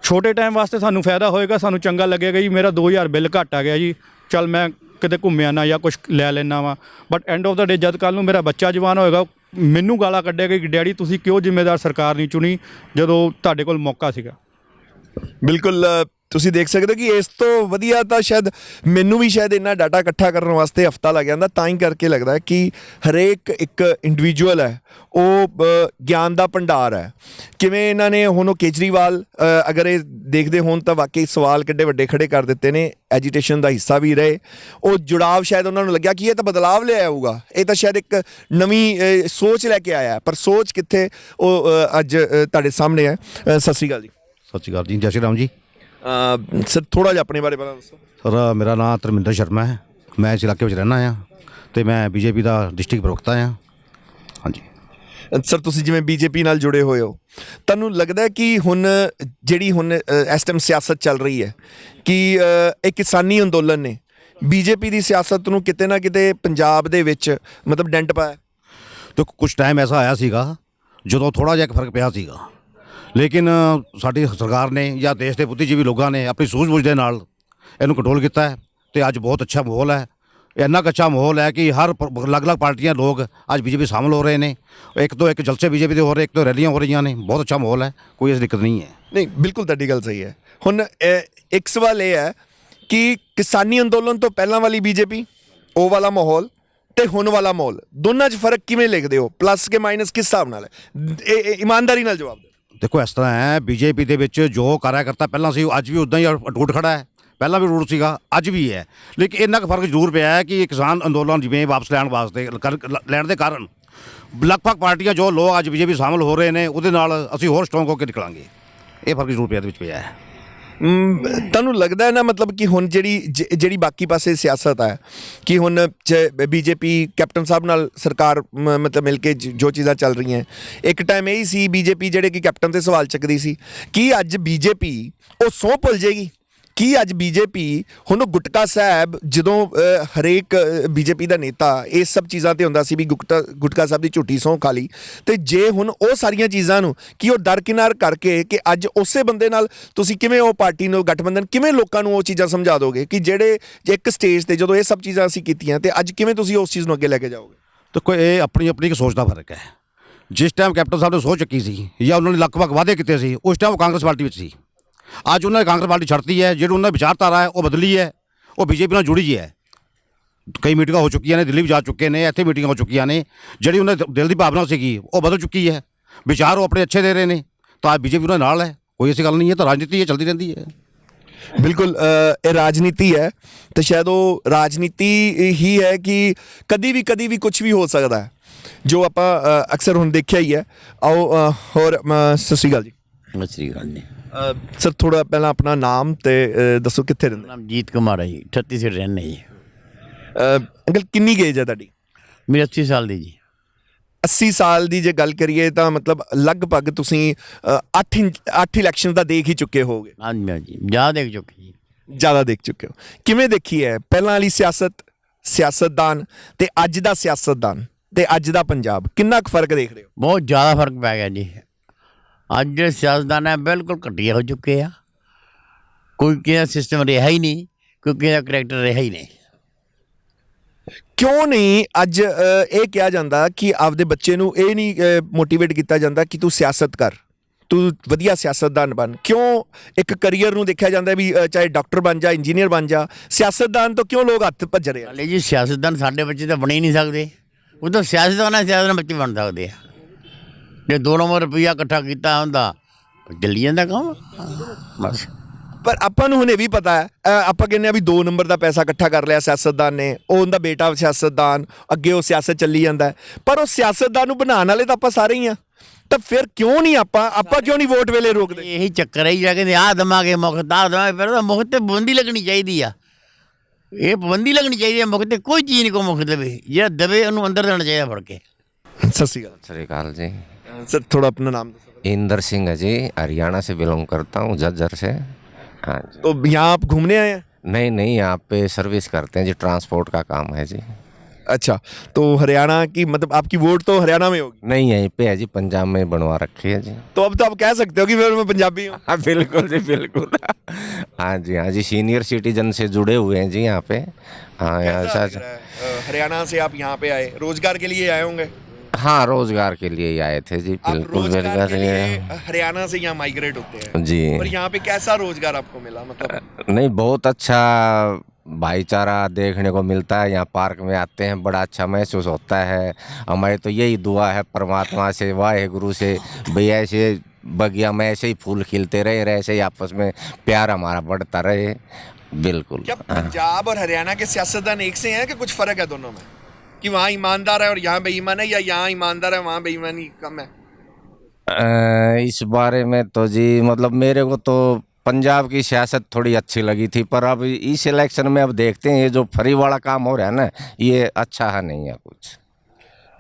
ਛੋਟੇ ਟਾਈਮ ਵਾਸਤੇ ਸਾਨੂੰ ਫਾਇਦਾ ਹੋਏਗਾ, ਸਾਨੂੰ ਚੰਗਾ ਲੱਗੇਗਾ ਜੀ ਮੇਰਾ 2000 ਬਿੱਲ ਘੱਟ ਆ ਗਿਆ ਜੀ, ਚੱਲ ਮੈਂ ਕਿਤੇ ਘੁੰਮਿਆ ਨਾ ਜਾਂ ਕੁਛ ਲੈ ਲੈਣਾ ਵਾ। ਬਟ ਐਂਡ ਆਫ ਦਾ ਡੇ ਜਦ ਕੱਲ੍ਹ ਨੂੰ ਮੇਰਾ ਬੱਚਾ ਜਵਾਨ ਹੋਏਗਾ ਮੈਨੂੰ ਗਾਲਾਂ ਕੱਢੇਗਾ ਕਿ ਡੈਡੀ ਤੁਸੀਂ ਕਿਉਂ ਜ਼ਿੰਮੇਦਾਰ ਸਰਕਾਰ ਨਹੀਂ ਚੁਣੀ ਜਦੋਂ ਤੁਹਾਡੇ ਕੋਲ ਮੌਕਾ ਸੀਗਾ। ਬਿਲਕੁਲ ਤੁਸੀਂ ਦੇਖ ਸਕਦੇ ਹੋ ਕਿ ਇਸ ਤੋਂ ਵਧੀਆ ਤਾਂ ਸ਼ਾਇਦ ਮੈਨੂੰ ਵੀ ਸ਼ਾਇਦ ਇੰਨਾ ਡਾਟਾ ਇਕੱਠਾ ਕਰਨ ਵਾਸਤੇ ਹਫਤਾ ਲੱਗ ਜਾਂਦਾ, ਤਾਂ ਹੀ ਕਰਕੇ ਲੱਗਦਾ ਕਿ ਹਰੇਕ ਇੱਕ ਇੰਡੀਵਿਜੂਅਲ ਹੈ ਉਹ ਗਿਆਨ ਦਾ ਭੰਡਾਰ ਹੈ। ਕਿਵੇਂ ਇਹਨਾਂ ਨੇ ਹੁਣ ਉਹ ਕੇਜਰੀਵਾਲ ਅਗਰ ਇਹ ਦੇਖਦੇ ਹੋਣ ਤਾਂ ਵਾਕਈ ਸਵਾਲ ਕਿੱਡੇ ਵੱਡੇ ਖੜੇ ਕਰ ਦਿੱਤੇ ਨੇ, ਐਜੀਟੇਸ਼ਨ ਦਾ ਹਿੱਸਾ ਵੀ ਰਹੇ। ਉਹ ਜੁੜਾਵ ਸ਼ਾਇਦ ਉਹਨਾਂ ਨੂੰ ਲੱਗਿਆ ਕਿ ਇਹ ਤਾਂ ਬਦਲਾਵ ਲਿਆਇਆ ਹੋਊਗਾ, ਇਹ ਤਾਂ ਸ਼ਾਇਦ ਇੱਕ ਨਵੀਂ ਸੋਚ ਲੈ ਕੇ ਆਇਆ, ਪਰ ਸੋਚ ਕਿੱਥੇ ਉਹ ਅੱਜ ਤੁਹਾਡੇ ਸਾਹਮਣੇ ਹੈ। ਸਤਿ ਸ਼੍ਰੀ ਅਕਾਲ ਜੀ। ਸਤਿ ਸ਼੍ਰੀ ਅਕਾਲ ਜੀ, ਜੈ ਸ਼੍ਰੀ ਰਾਮ ਜੀ। ਸਰ ਥੋੜ੍ਹਾ ਜਿਹਾ ਆਪਣੇ ਬਾਰੇ ਪਤਾ ਦੱਸੋ। ਸਰ ਮੇਰਾ ਨਾਮ ਧਰਮਿੰਦਰ ਸ਼ਰਮਾ ਹੈ, ਮੈਂ ਇਸ ਇਲਾਕੇ ਵਿੱਚ ਰਹਿੰਦਾ ਹਾਂ ਅਤੇ ਮੈਂ BJP ਦਾ ਡਿਸਟ੍ਰਿਕਟ ਪ੍ਰਵਕਤਾ ਹਾਂ। ਹਾਂਜੀ ਸਰ ਤੁਸੀਂ ਜਿਵੇਂ BJP ਨਾਲ ਜੁੜੇ ਹੋਏ ਹੋ, ਤੁਹਾਨੂੰ ਲੱਗਦਾ ਕਿ ਹੁਣ ਜਿਹੜੀ ਹੁਣ ਇਸ ਟਾਈਮ ਸਿਆਸਤ ਚੱਲ ਰਹੀ ਹੈ ਕਿ ਇਹ ਕਿਸਾਨੀ ਅੰਦੋਲਨ ਨੇ BJP ਦੀ ਸਿਆਸਤ ਨੂੰ ਕਿਤੇ ਨਾ ਕਿਤੇ ਪੰਜਾਬ ਦੇ ਵਿੱਚ ਮਤਲਬ ਡੈਂਟ ਪਾਇਆ? ਤਾਂ ਕੁਛ ਟਾਈਮ ਐਸਾ ਆਇਆ ਸੀਗਾ ਜਦੋਂ ਥੋੜ੍ਹਾ ਜਿਹਾ ਫਰਕ ਪਿਆ ਸੀਗਾ, ਲੇਕਿਨ ਸਾਡੀ ਸਰਕਾਰ ਨੇ ਜਾਂ ਦੇਸ਼ ਦੇ ਬੁੱਧੀਜੀਵੀ ਲੋਕਾਂ ਨੇ ਆਪਣੀ ਸੂਝ-ਬੂਝ ਦੇ ਨਾਲ ਇਹਨੂੰ ਕੰਟਰੋਲ ਕੀਤਾ ਹੈ ਅਤੇ ਅੱਜ ਬਹੁਤ ਅੱਛਾ ਮਾਹੌਲ ਹੈ। ਇੰਨਾ ਕੁ ਅੱਛਾ ਮਾਹੌਲ ਹੈ ਕਿ ਹਰ ਅਲੱਗ-ਅਲੱਗ ਪਾਰਟੀਆਂ ਲੋਕ ਅੱਜ BJP ਸ਼ਾਮਲ ਹੋ ਰਹੇ ਨੇ, ਇੱਕ ਤੋਂ ਇੱਕ ਜਲਸੇ BJP ਦੇ ਹੋ ਰਹੇ, ਇੱਕ ਤੋਂ ਰੈਲੀਆਂ ਹੋ ਰਹੀਆਂ ਨੇ, ਬਹੁਤ ਅੱਛਾ ਮਾਹੌਲ ਹੈ, ਕੋਈ ਐਸੀ ਦਿੱਕਤ ਨਹੀਂ ਹੈ। ਨਹੀਂ ਬਿਲਕੁਲ ਤੁਹਾਡੀ ਗੱਲ ਸਹੀ ਹੈ। ਹੁਣ ਇੱਕ ਸਵਾਲ ਇਹ ਹੈ ਕਿ ਕਿਸਾਨੀ ਅੰਦੋਲਨ ਤੋਂ ਪਹਿਲਾਂ ਵਾਲੀ BJP, ਉਹ ਵਾਲਾ ਮਾਹੌਲ ਤੇ ਹੁਣ ਵਾਲਾ ਮਾਹੌਲ, ਦੋਨਾਂ 'ਚ ਫਰਕ ਕਿਵੇਂ ਲਿਖਦੇ ਹੋ? ਪਲੱਸ ਕੇ ਮਾਈਨਸ ਕਿਸ ਹਿਸਾਬ ਨਾਲ ਹੈ? ਇਹ ਇਮਾਨਦਾਰੀ ਨਾਲ ਜਵਾਬ ਦਿਓ। ਦੇਖੋ ਇਸ ਤਰ੍ਹਾਂ ਹੈ, BJP ਦੇ ਵਿੱਚ ਜੋ ਕਾਰਿਆਕਰਤਾ ਪਹਿਲਾਂ ਸੀ ਅੱਜ ਵੀ ਉੱਦਾਂ ਹੀ ਅਟੁੱਟ ਖੜਾ ਹੈ, ਪਹਿਲਾਂ ਵੀ ਰੂਟ ਸੀਗਾ ਅੱਜ ਵੀ ਹੈ, ਲੇਕਿਨ ਇੰਨਾ ਕੁ ਫਰਕ ਜ਼ਰੂਰ ਪਿਆ ਹੈ ਕਿ ਕਿਸਾਨ ਅੰਦੋਲਨ ਜਿਵੇਂ ਵਾਪਸ ਲੈਣ ਵਾਸਤੇ ਲੈਣ ਦੇ ਕਾਰਨ ਲਗਭਗ ਪਾਰਟੀਆਂ ਜੋ ਲੋਕ ਅੱਜ BJP ਸ਼ਾਮਲ ਹੋ ਰਹੇ ਨੇ ਉਹਦੇ ਨਾਲ ਅਸੀਂ ਹੋਰ ਸਟਰੋਂਗ ਹੋ ਕੇ ਨਿਕਲਾਂਗੇ, ਇਹ ਫਰਕ ਜ਼ਰੂਰ ਪਿਆ ਦੇ ਵਿੱਚ ਪਿਆ ਹੈ। ਤੁਹਾਨੂੰ ਲੱਗਦਾ ਹੈ ਨਾ ਮਤਲਬ ਕਿ ਹੁਣ ਜਿਹੜੀ ਬਾਕੀ ਪਾਸੇ ਸਿਆਸਤ ਹੈ ਕਿ ਹੁਣ ਬੀਜੇਪੀ ਕੈਪਟਨ ਸਾਹਿਬ ਨਾਲ ਸਰਕਾਰ ਮਤਲਬ ਮਿਲ ਕੇ ਜੋ ਚੀਜ਼ਾਂ ਚੱਲ ਰਹੀਆਂ, ਇੱਕ ਟਾਈਮ ਇਹ ਹੀ ਸੀ ਬੀਜੇਪੀ ਜਿਹੜੇ ਕਿ ਕੈਪਟਨ ਤੇ ਸਵਾਲ ਚੱਕਦੀ ਸੀ, ਕੀ ਅੱਜ ਬੀਜੇਪੀ ਉਹ ਸਹੁੰ ਭੁੱਲ ਜਾਏਗੀ? ਕੀ ਅੱਜ ਬੀਜੇਪੀ ਹੁਣ ਗੁਟਕਾ ਸਾਹਿਬ ਜਦੋਂ ਹਰੇਕ ਬੀਜੇਪੀ ਦਾ ਨੇਤਾ ਇਹ ਸਭ ਚੀਜ਼ਾਂ ਤੇ ਹੁੰਦਾ ਸੀ ਵੀ ਗੁਟਕਾ ਸਾਹਿਬ ਦੀ ਝੂਠੀ ਸਹੁੰ ਖਾ ਲਈ, ਤੇ ਜੇ ਹੁਣ ਉਹ ਸਾਰੀਆਂ ਚੀਜ਼ਾਂ ਨੂੰ ਕੀ ਉਹ ਦਰਕਿਨਾਰ ਕਰਕੇ ਕਿ ਅੱਜ ਉਸੇ ਬੰਦੇ ਨਾਲ ਤੁਸੀਂ ਕਿਵੇਂ ਉਹ ਪਾਰਟੀ ਨੂੰ ਗਠਬੰਧਨ ਕਿਵੇਂ ਲੋਕਾਂ ਨੂੰ ਉਹ ਚੀਜ਼ਾਂ ਸਮਝਾ ਦੋਗੇ ਕਿ ਜਿਹੜੇ ਇੱਕ ਸਟੇਜ ਤੇ ਜਦੋਂ ਇਹ ਸਭ ਚੀਜ਼ਾਂ ਅਸੀਂ ਕੀਤੀਆਂ ਤੇ ਅੱਜ ਕਿਵੇਂ ਤੁਸੀਂ ਉਸ ਚੀਜ਼ ਨੂੰ ਅੱਗੇ ਲੈ ਕੇ ਜਾਓਗੇ? ਤਾਂ ਕੋਈ ਇਹ ਆਪਣੀ ਇੱਕ ਸੋਚ ਦਾ ਫਰਕ ਹੈ। ਜਿਸ ਟਾਈਮ ਕੈਪਟਨ ਸਾਹਿਬ ਨੇ ਸੋਚ ਚੱਕੀ ਸੀ ਜਾਂ ਉਹਨਾਂ ਨੇ ਲੱਖ-ਲੱਖ ਵਾਅਦੇ ਕੀਤੇ ਸੀ, ਉਸ ਟਾਈਮ ਉਹ ਕਾਂਗਰਸ ਪਾਰਟੀ ਵਿੱਚ ਸੀ। ਅੱਜ ਉਹਨਾਂ ਨੇ ਕਾਂਗਰਸ ਪਾਰਟੀ ਛੱਡਤੀ ਹੈ, ਜਿਹੜੀ ਉਹਨਾਂ ਦੀ ਵਿਚਾਰਧਾਰਾ ਹੈ ਉਹ ਬਦਲੀ ਹੈ, ਉਹ ਬੀਜੇਪੀ ਨਾਲ ਜੁੜੀ ਹੈ। ਕਈ ਮੀਟਿੰਗਾਂ ਹੋ ਚੁੱਕੀਆਂ ਨੇ, ਦਿੱਲੀ ਵੀ ਜਾ ਚੁੱਕੇ ਨੇ, ਇੱਥੇ ਮੀਟਿੰਗਾਂ ਹੋ ਚੁੱਕੀਆਂ ਨੇ। ਜਿਹੜੀ ਉਹਨਾਂ ਦੇ ਦਿਲ ਦੀ ਭਾਵਨਾ ਸੀਗੀ ਉਹ ਬਦਲ ਚੁੱਕੀ ਹੈ, ਵਿਚਾਰ ਉਹ ਆਪਣੇ ਅੱਛੇ ਦੇ ਰਹੇ ਨੇ, ਤਾਂ ਅੱਜ ਬੀਜੇਪੀ ਉਹਨਾਂ ਨਾਲ ਹੈ। ਕੋਈ ਐਸੀ ਗੱਲ ਨਹੀਂ ਹੈ, ਤਾਂ ਰਾਜਨੀਤੀ ਹੈ, ਚੱਲਦੀ ਰਹਿੰਦੀ ਹੈ। ਬਿਲਕੁਲ ਇਹ ਰਾਜਨੀਤੀ ਹੈ ਤੇ ਸ਼ਾਇਦ ਉਹ ਰਾਜਨੀਤੀ ਹੀ ਹੈ ਕਿ ਕਦੀ ਵੀ ਕੁਝ ਵੀ ਹੋ ਸਕਦਾ ਹੈ, ਜੋ ਆਪਾਂ ਅਕਸਰ ਹੁਣ ਦੇਖਿਆ ਹੀ ਹੈ। ਆਓ ਹੋਰ ਸਤਿ ਸ਼੍ਰੀ ਅਕਾਲ ਜੀ। ਸਤਿ ਸ਼੍ਰੀ ਅਕਾਲ ਜੀ। ਸਰ ਥੋੜਾ ਪਹਿਲਾਂ ਆਪਣਾ ਨਾਮ ਤੇ ਦੱਸੋ ਕਿੱਥੇ ਰਹਿੰਦੇ? ਨਾਮ ਜੀਤ ਕੁਮਾਰ ਹੈ ਜੀ, 38 ਸਿਰ ਰਹਿੰਦੇ ਜੀ। ਅੰਕਲ ਕਿੰਨੀ ਏਜ ਹੈ ਤੁਹਾਡੀ? ਮੇਰੀ 80 ਸਾਲ ਦੀ ਜੀ। 80 ਸਾਲ ਦੀ ਜੇ ਗੱਲ ਕਰੀਏ ਤਾਂ ਮਤਲਬ ਲਗਭਗ ਤੁਸੀਂ 8 ਇਲੈਕਸ਼ਨ ਦਾ ਦੇਖ ਹੀ ਚੁੱਕੇ ਹੋਗੇ। ਹਾਂਜੀ ਹਾਂਜੀ, ਜ਼ਿਆਦਾ ਦੇਖ ਚੁੱਕੇ ਜੀ। ਜ਼ਿਆਦਾ ਦੇਖ ਚੁੱਕੇ ਹੋ। ਕਿਵੇਂ ਦੇਖੀ ਹੈ ਪਹਿਲਾਂ ਵਾਲੀ ਸਿਆਸਤਦਾਨ ਤੇ ਅੱਜ ਦਾ ਸਿਆਸਤਦਾਨ ਤੇ ਅੱਜ ਦਾ ਪੰਜਾਬ, ਕਿੰਨਾ ਕੁ ਫਰਕ ਦੇਖ ਰਹੇ ਹੋ? ਬਹੁਤ ਜ਼ਿਆਦਾ ਫਰਕ ਪੈ ਗਿਆ ਜੀ। ਅੱਜ ਜਿਹੜੇ ਸਿਆਸਤਦਾਨ ਹੈ ਬਿਲਕੁਲ ਘਟੀਆ ਹੋ ਚੁੱਕੇ ਆ। ਕੋਈ ਕਿਹਦਾ ਸਿਸਟਮ ਰਿਹਾ ਹੀ ਨਹੀਂ, ਕੋਈ ਕਿਹਦਾ ਕਰੈਕਟਰ ਰਿਹਾ ਹੀ ਨਹੀਂ। ਕਿਉਂ ਨਹੀਂ ਅੱਜ ਇਹ ਕਿਹਾ ਜਾਂਦਾ ਕਿ ਆਪਦੇ ਬੱਚੇ ਨੂੰ ਇਹ ਨਹੀਂ ਮੋਟੀਵੇਟ ਕੀਤਾ ਜਾਂਦਾ ਕਿ ਤੂੰ ਸਿਆਸਤ ਕਰ, ਤੂੰ ਵਧੀਆ ਸਿਆਸਤਦਾਨ ਬਣ? ਕਿਉਂ ਇੱਕ ਕਰੀਅਰ ਨੂੰ ਦੇਖਿਆ ਜਾਂਦਾ ਵੀ ਚਾਹੇ ਡਾਕਟਰ ਬਣ ਜਾ, ਇੰਜੀਨੀਅਰ ਬਣ ਜਾ, ਸਿਆਸਤਦਾਨ ਤੋਂ ਕਿਉਂ ਲੋਕ ਹੱਥ ਭੱਜ ਰਹੇ ਆ? ਨਾਲੇ ਜੀ ਸਿਆਸਤਦਾਨ ਸਾਡੇ ਬੱਚੇ ਤਾਂ ਬਣ ਹੀ ਨਹੀਂ ਸਕਦੇ। ਉਹ ਤਾਂ ਸਿਆਸਤਦਾਨ ਬੱਚੇ ਬਣ ਸਕਦੇ ਆ। ਜੇ 2 ਨੰਬਰ ਰੁਪਈਆ ਇਕੱਠਾ ਕੀਤਾ ਹੁੰਦਾ ਚੱਲੀ ਜਾਂਦਾ ਕੰਮ ਬਸ। ਪਰ ਆਪਾਂ ਨੂੰ ਹੁਣ ਇਹ ਵੀ ਪਤਾ ਹੈ, ਆਪਾਂ ਕਹਿੰਦੇ ਆ ਵੀ 2 ਨੰਬਰ ਦਾ ਪੈਸਾ ਇਕੱਠਾ ਕਰ ਲਿਆ ਸਿਆਸਤਦਾਨ ਨੇ, ਉਹ ਉਹਦਾ ਬੇਟਾ ਸਿਆਸਤਦਾਨ, ਅੱਗੇ ਉਹ ਸਿਆਸਤ ਚੱਲੀ ਜਾਂਦਾ। ਪਰ ਉਹ ਸਿਆਸਤਦਾਨ ਨੂੰ ਬਣਾਉਣ ਵਾਲੇ ਤਾਂ ਆਪਾਂ ਸਾਰੇ ਹੀ ਆ, ਤਾਂ ਫਿਰ ਕਿਉਂ ਨਹੀਂ ਆਪਾਂ ਕਿਉਂ ਨਹੀਂ ਵੋਟ ਵੇਲੇ ਰੋਕਦੇ? ਇਹੀ ਚੱਕਰ ਹੈ ਜਾ ਕੇ ਆਹ ਦਵਾਂਗੇ ਮੁਫਤ, ਆਹ ਦਵਾਂਗੇ। ਫਿਰ ਤਾਂ ਮੁਫਤ ਤੇ ਪਾਬੰਦੀ ਲੱਗਣੀ ਚਾਹੀਦੀ ਆ। ਇਹ ਪਾਬੰਦੀ ਲੱਗਣੀ ਚਾਹੀਦੀ ਹੈ ਮੁਫਤ ਤੇ। ਕੋਈ ਚੀਜ਼ ਨਹੀਂ ਕੋ ਮੁਫਤ ਦੇਵੇ, ਜਿਹੜਾ ਦੇਵੇ ਉਹਨੂੰ ਅੰਦਰ ਦੇਣਾ ਚਾਹੀਦਾ ਫੜ ਕੇ। ਸਤਿ ਸ਼੍ਰੀ ਅਕਾਲ। सत श्रीकाल जी। सर थोड़ा अपना नाम दो। इंदर सिंह है जी, हरियाणा से बिलोंग करता हूँ, झज्जर से। हाँ जी। तो यहाँ आप घूमने आए हैं? नहीं, यहाँ पे सर्विस करते हैं जी, ट्रांसपोर्ट का काम है जी। अच्छा, तो हरियाणा की मतलब आपकी वोट तो हरियाणा में होगी? नहीं, यहीं पे है जी, पंजाब में बनवा रखी है जी। तो अब तो आप कह सकते हो कि फिर मैं पंजाबी हूँ। हाँ बिल्कुल जी, बिल्कुल। हाँ जी, सीनियर सिटीजन से जुड़े हुए हैं जी यहाँ पे। हाँ कैसा लग रहा है? हरियाणा से आप यहाँ पे आए, रोजगार के लिए आए होंगे? हाँ, रोजगार के लिए ही आए थे जी। आप बिल्कुल रोजगार के लिए हरियाणा से यहाँ माइग्रेट होते हैं जी। पर यहाँ पे कैसा रोजगार आपको मिला? मतलब नहीं, बहुत अच्छा भाईचारा देखने को मिलता है। यहाँ पार्क में आते हैं, बड़ा अच्छा महसूस होता है। हमारी तो यही दुआ है परमात्मा से, वाहेगुरु से, भैया ऐसे बगिया में ऐसे ही फूल खिलते रहे, ऐसे ही आपस में प्यार हमारा बढ़ता रहे। बिल्कुल। क्या पंजाब और हरियाणा के सियासतदान एक से हैं कि कुछ फर्क है दोनों में, कि वहाँ ईमानदार है और यहाँ बेईमान है, या यहाँ ईमानदार है वहाँ बेईमानी कम है? इस बारे में तो जी मतलब मेरे को तो पंजाब की सियासत थोड़ी अच्छी लगी थी, पर अब इस इलेक्शन में अब देखते हैं ये जो फ्री वाला काम हो रहा है ना, ये अच्छा है नहीं है कुछ।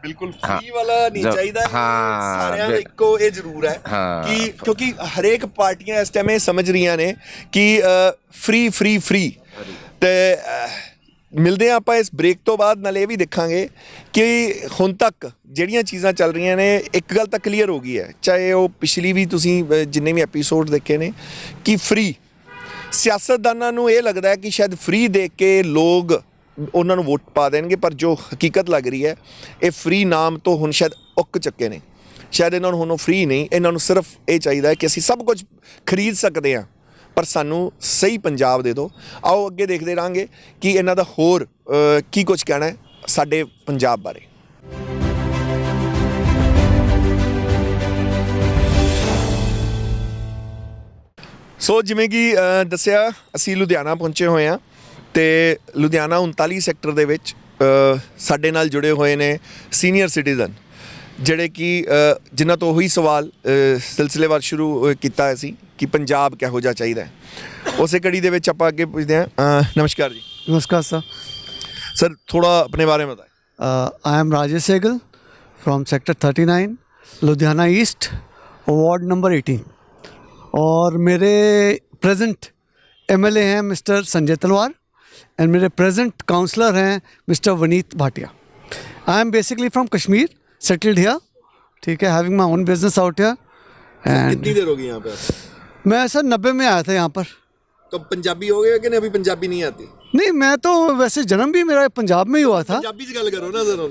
बिल्कुल हाँ, फ्री वाला नहीं चाहिए। हाँ, सारिਆਂ ਦਾ ਇੱਕੋ ਇਹ ਜ਼ਰੂਰ ਹੈ ਕਿ ਕਿਉਂਕਿ ਹਰੇਕ ਪਾਰਟੀਆਂ ਇਸ ਟਾਈਮ ਇਹ ਸਮਝ ਰਹੀਆਂ ਨੇ ਕਿ ਫ੍ਰੀ ਤੇ ਮਿਲਦੇ ਆ ਆਪਾਂ ਇਸ ਬ੍ਰੇਕ ਤੋਂ ਬਾਅਦ। ਨਾਲ ਇਹ ਵੀ ਦੇਖਾਂਗੇ ਕਿ ਹੁਣ ਤੱਕ ਜਿਹੜੀਆਂ ਚੀਜ਼ਾਂ ਚੱਲ ਰਹੀਆਂ ਨੇ, ਇੱਕ ਗੱਲ ਤਾਂ ਕਲੀਅਰ ਹੋ ਗਈ ਹੈ, ਚਾਹੇ ਉਹ ਪਿਛਲੀ ਵੀ ਤੁਸੀਂ ਜਿੰਨੇ ਵੀ ਐਪੀਸੋਡ ਦੇਖੇ ਨੇ, ਕਿ ਫ੍ਰੀ ਸਿਆਸਤਦਾਨਾਂ ਨੂੰ ਇਹ ਲੱਗਦਾ ਹੈ ਕਿ ਸ਼ਾਇਦ ਫ੍ਰੀ ਦੇਖ ਕੇ ਲੋਕ ਉਹਨਾਂ ਨੂੰ ਵੋਟ ਪਾ ਦੇਣਗੇ, ਪਰ ਜੋ ਹਕੀਕਤ ਲੱਗ ਰਹੀ ਹੈ ਇਹ ਫ੍ਰੀ ਨਾਮ ਤੋਂ ਹੁਣ ਸ਼ਾਇਦ ਉੱਕ ਚੱਕੇ ਨੇ। ਸ਼ਾਇਦ ਇਹਨਾਂ ਨੂੰ ਹੁਣ ਉਹ ਫ੍ਰੀ ਨਹੀਂ, ਇਹਨਾਂ ਨੂੰ ਸਿਰਫ ਇਹ ਚਾਹੀਦਾ ਹੈ ਕਿ ਅਸੀਂ ਸਭ ਕੁਝ ਖਰੀਦ ਸਕਦੇ ਹਾਂ, ਪਰ ਸਾਨੂੰ ਸਹੀ ਪੰਜਾਬ ਦੇ ਦਿਓ। ਆਓ ਅੱਗੇ ਦੇਖਦੇ ਰਹਾਂਗੇ ਕਿ ਇਹਨਾਂ ਦਾ ਹੋਰ ਕੀ ਕੁਝ ਕਹਿਣਾ ਹੈ ਸਾਡੇ ਪੰਜਾਬ ਬਾਰੇ। ਸੋ ਜਿਵੇਂ ਕਿ ਦੱਸਿਆ, ਅਸੀਂ ਲੁਧਿਆਣਾ ਪਹੁੰਚੇ ਹੋਏ ਹਾਂ ਤੇ ਲੁਧਿਆਣਾ 39 ਸੈਕਟਰ ਦੇ ਵਿੱਚ ਸਾਡੇ ਨਾਲ ਜੁੜੇ ਹੋਏ ਨੇ ਸੀਨੀਅਰ ਸਿਟੀਜ਼ਨ, ਜਿਹੜੇ ਕਿ ਜਿਨ੍ਹਾਂ ਤੋਂ ਉਹੀ ਸਵਾਲ ਸਿਲਸਿਲੇਵਾਰ ਸ਼ੁਰੂ ਕੀਤਾ ਅਸੀਂ ਕਿ ਪੰਜਾਬ ਕਿਹੋ ਜਿਹਾ ਚਾਹੀਦਾ ਹੈ। ਉਸੇ ਕੜੀ ਦੇ ਵਿੱਚ ਆਪਾਂ ਅੱਗੇ ਪੁੱਛਦੇ ਹਾਂ। ਨਮਸਕਾਰ ਜੀ। नमस्कार सर। सर थोड़ा अपने बारे में बताएं। I am Rajesh Sehgal from sector 39 Ludhiana east ward number 18 और मेरे प्रेजेंट एमएलए हैं मिस्टर संजय तलवार एंड मेरे प्रेजेंट काउंसलर हैं mister Vaneet Bhatia. I am basically from Kashmir settled here, ठीक है, having my own business out here. And कितनी देर होगी यहाँ पे? मैं सर 90 में आया था यहाँ पर। तो पंजाबी हो गए कि नहीं? अभी पंजाबी नहीं आती? नहीं, मैं तो वैसे जन्म भी मेरा पंजाब में ही हुआ था। पंजाबी से गल करो ना सर।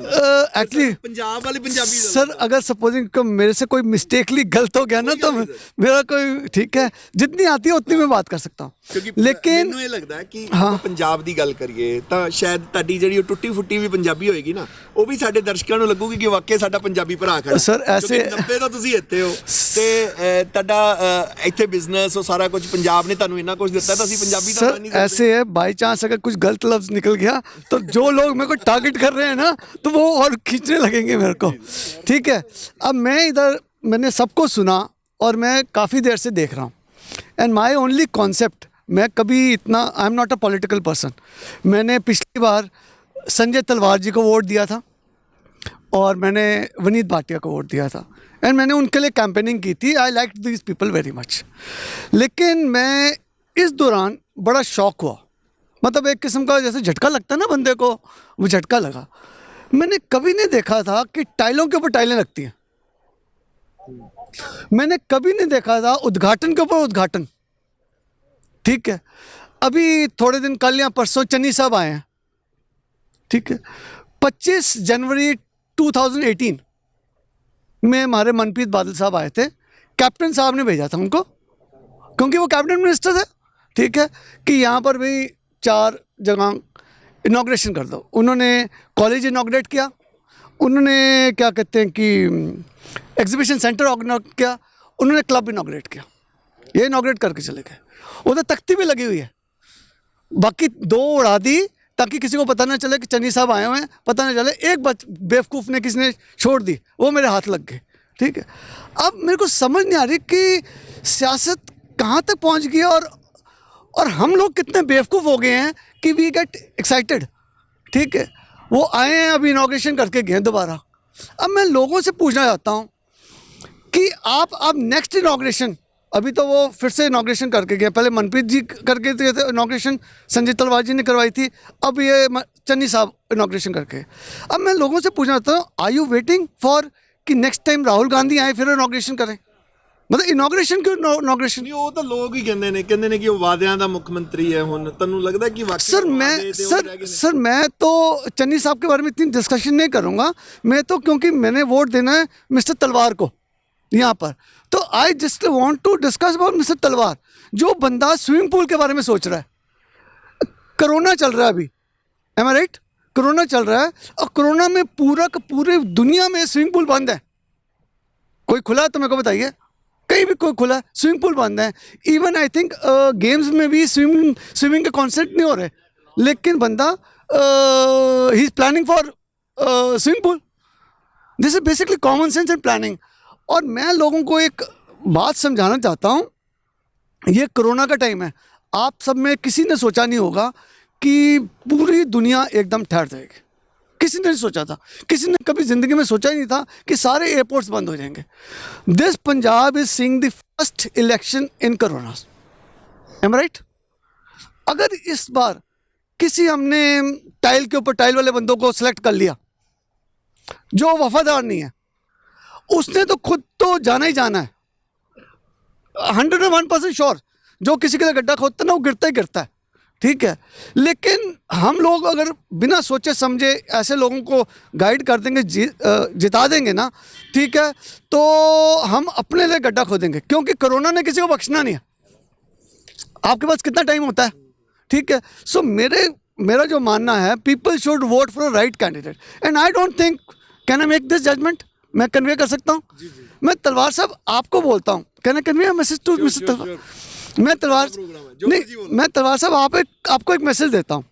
एक्चुअली पंजाब वाली पंजाबी सर, अगर सपोजिंग मेरे से कोई मिस्टेकली गलत हो गया ना तो मेरा कोई, ठीक है, जितनी आती है उतनी मैं बात कर सकता हूँ। लेकिन ਮੈਨੂੰ ਇਹ ਲੱਗਦਾ ਹੈ ਕਿ ਆਪਾਂ ਪੰਜਾਬ ਦੀ ਗੱਲ ਕਰੀਏ ਤਾਂ ਸ਼ਾਇਦ ਤੁਹਾਡੀ ਜਿਹੜੀ ਉਹ ਟੁੱਟੀ ਫੁੱਟੀ ਵੀ ਪੰਜਾਬੀ ਹੋਏਗੀ ਨਾ, ਉਹ ਵੀ ਸਾਡੇ ਦਰਸ਼ਕਾਂ ਨੂੰ ਲੱਗੂਗੀ ਕਿ ਵਾਕਈ ਸਾਡਾ ਪੰਜਾਬੀ ਭਰਾ ਖੜਾ। ਸਰ ਐਸੇ 90 ਤਾਂ ਤੁਸੀਂ ਇੱਥੇ ਹੋ ਤੇ ਤੁਹਾਡਾ ਇੱਥੇ ਬਿਜ਼ਨਸ ਉਹ ਸਾਰਾ ਕੁਝ ਪੰਜਾਬ ਨੇ ਤੁਹਾਨੂੰ ਇੰਨਾ ਕੁਝ ਦਿੱਤਾ ਤਾਂ ਅਸੀਂ ਪੰਜਾਬੀ ਤਾਂ सर ऐसे है, बाई चांस अगर कुछ गलत लफ्ज निकल गया तो जो लोग मेरे को टारगेट कर रहे हैं ना तो वो और खींचने लगेंगे मेरे को, ठीक है। अब मैं इधर मैंने सबको सुना और मैं काफ़ी देर से देख रहा हूँ एंड माई ओनली कॉन्सेप्ट, मैं कभी इतना, I am not a political person. मैंने पिछली बार संजय तलवार जी को वोट दिया था और मैंने वनीत भाटिया को वोट दिया था एंड मैंने उनके लिए कैंपेनिंग की थी। I like these people very much. लेकिन मैं इस दौरान बड़ा शौक हुआ, मतलब एक किस्म का जैसे झटका लगता है ना बंदे को, वो झटका लगा। मैंने कभी नहीं देखा था कि टाइलों के ऊपर टाइलें लगती हैं। मैंने कभी नहीं देखा था उद्घाटन के ऊपर उद्घाटन, ठीक है। अभी थोड़े दिन कल या परसों चन्नी साहब आए हैं, ठीक है। 25 जनवरी 2018 में हमारे मनप्रीत बादल साहब आए थे, कैप्टन साहब ने भेजा था उनको क्योंकि वो कैबिनेट मिनिस्टर थे, ठीक है, कि यहाँ पर भी 4 जगह इनाग्रेशन कर दो। उन्होंने कॉलेज इनाग्रेट किया, उन्होंने क्या कहते हैं कि एग्जीबिशन सेंटर इनाग्रेट किया, उन्होंने क्लब इनाग्रेट किया, ये इनाग्रेट करके चले गए। उधर तख्ती भी लगी हुई है, बाकी 2 उड़ा दी ताकि किसी को पता ना चले कि चन्नी साहब आए हुए हैं, पता ना चले। एक बेवकूफ़ ने किसी ने छोड़ दी, वो मेरे हाथ लग गए, ठीक है। अब मेरे को समझ नहीं आ रही कि सियासत कहाँ तक पहुँच गई और हम लोग कितने बेवकूफ़ हो गए हैं कि वी गेट एक्साइटेड, ठीक है। वो आए हैं, अभी इनाग्रेशन करके गए दोबारा। अब मैं लोगों से पूछना चाहता हूँ कि आप नेक्स्ट इनाग्रेशन, अभी तो वो फिर से इनाग्रेशन करके गए, पहले मनप्रीत जी करके गए थे इनाग्रेशन, संजय तलवार जी ने करवाई थी, अब ये चन्नी साहब इनाग्रेशन करके। अब मैं लोगों से पूछना चाहता हूँ, आर यू वेटिंग फॉर कि नेक्स्ट टाइम राहुल गांधी आए फिर इनाग्रेशन करें? मतलब इनाग्रेशन क्यों इनाग्रेशन? ਨਹੀਂ ਉਹ ਤਾਂ ਲੋਕ ਹੀ ਕਹਿੰਦੇ ਨੇ ਕਿ ਉਹ ਵਾਅਦਿਆਂ ਦਾ ਮੁੱਖ ਮੰਤਰੀ ਹੈ। ਹੁਣ ਤੁਹਾਨੂੰ ਲੱਗਦਾ ਕਿ ਵਾਕਈ सर मैं तो चन्नी साहब के बारे में इतनी डिस्कशन नहीं करूँगा। मैं तो, क्योंकि मैंने वोट देना है मिस्टर तलवार को यहाँ पर, तो I just want to discuss about mister Talwar. जो बंदा स्विमिंग पूल के बारे में सोच रहा है, कोरोना चल रहा है अभी, एम आई राइट? कोरोना चल रहा है और कोरोना में पूरी दुनिया में स्विमिंग पूल बंद है। कोई खुला है तो मेरे को बताइए, कहीं भी कोई खुला, स्विमिंग पूल बंद है। इवन आई थिंक गेम्स में भी स्विमिंग के कॉन्सेप्ट नहीं हो रहे, लेकिन बंदा he is planning for swimming pool. This is basically common sense and planning. और मैं लोगों को एक बात समझाना चाहता हूँ, ये कोरोना का टाइम है, आप सब में किसी ने सोचा नहीं होगा कि पूरी दुनिया एकदम ठहर जाएगी। किसी ने नहीं सोचा था, किसी ने कभी ज़िंदगी में सोचा ही नहीं था कि सारे एयरपोर्ट्स बंद हो जाएंगे। This Punjab is seeing the first election in corona, am right? अगर इस बार किसी हमने टाइल के ऊपर टाइल वाले बंदों को सिलेक्ट कर लिया जो वफादार नहीं है, उसने तो खुद तो जाना ही जाना है, 101% श्योर। जो किसी के लिए गड्ढा खोदता है ना, वो गिरता ही गिरता है, ठीक है। लेकिन हम लोग अगर बिना सोचे समझे ऐसे लोगों को गाइड कर देंगे, जिता देंगे ना, ठीक है, तो हम अपने लिए गड्ढा खोदेंगे, क्योंकि कोरोना ने किसी को बख्शना नहीं है। आपके पास कितना टाइम होता है, ठीक है। सो मेरा जो मानना है, people should vote for a right candidate and I don't think, can I make this judgement? मैं कन्वे कर सकता हूँ? मैं तलवार साहब आपको बोलता हूँ, can I convey message to mister Talwar? मैं तलवार साहब आपको एक मैसेज देता हूँ।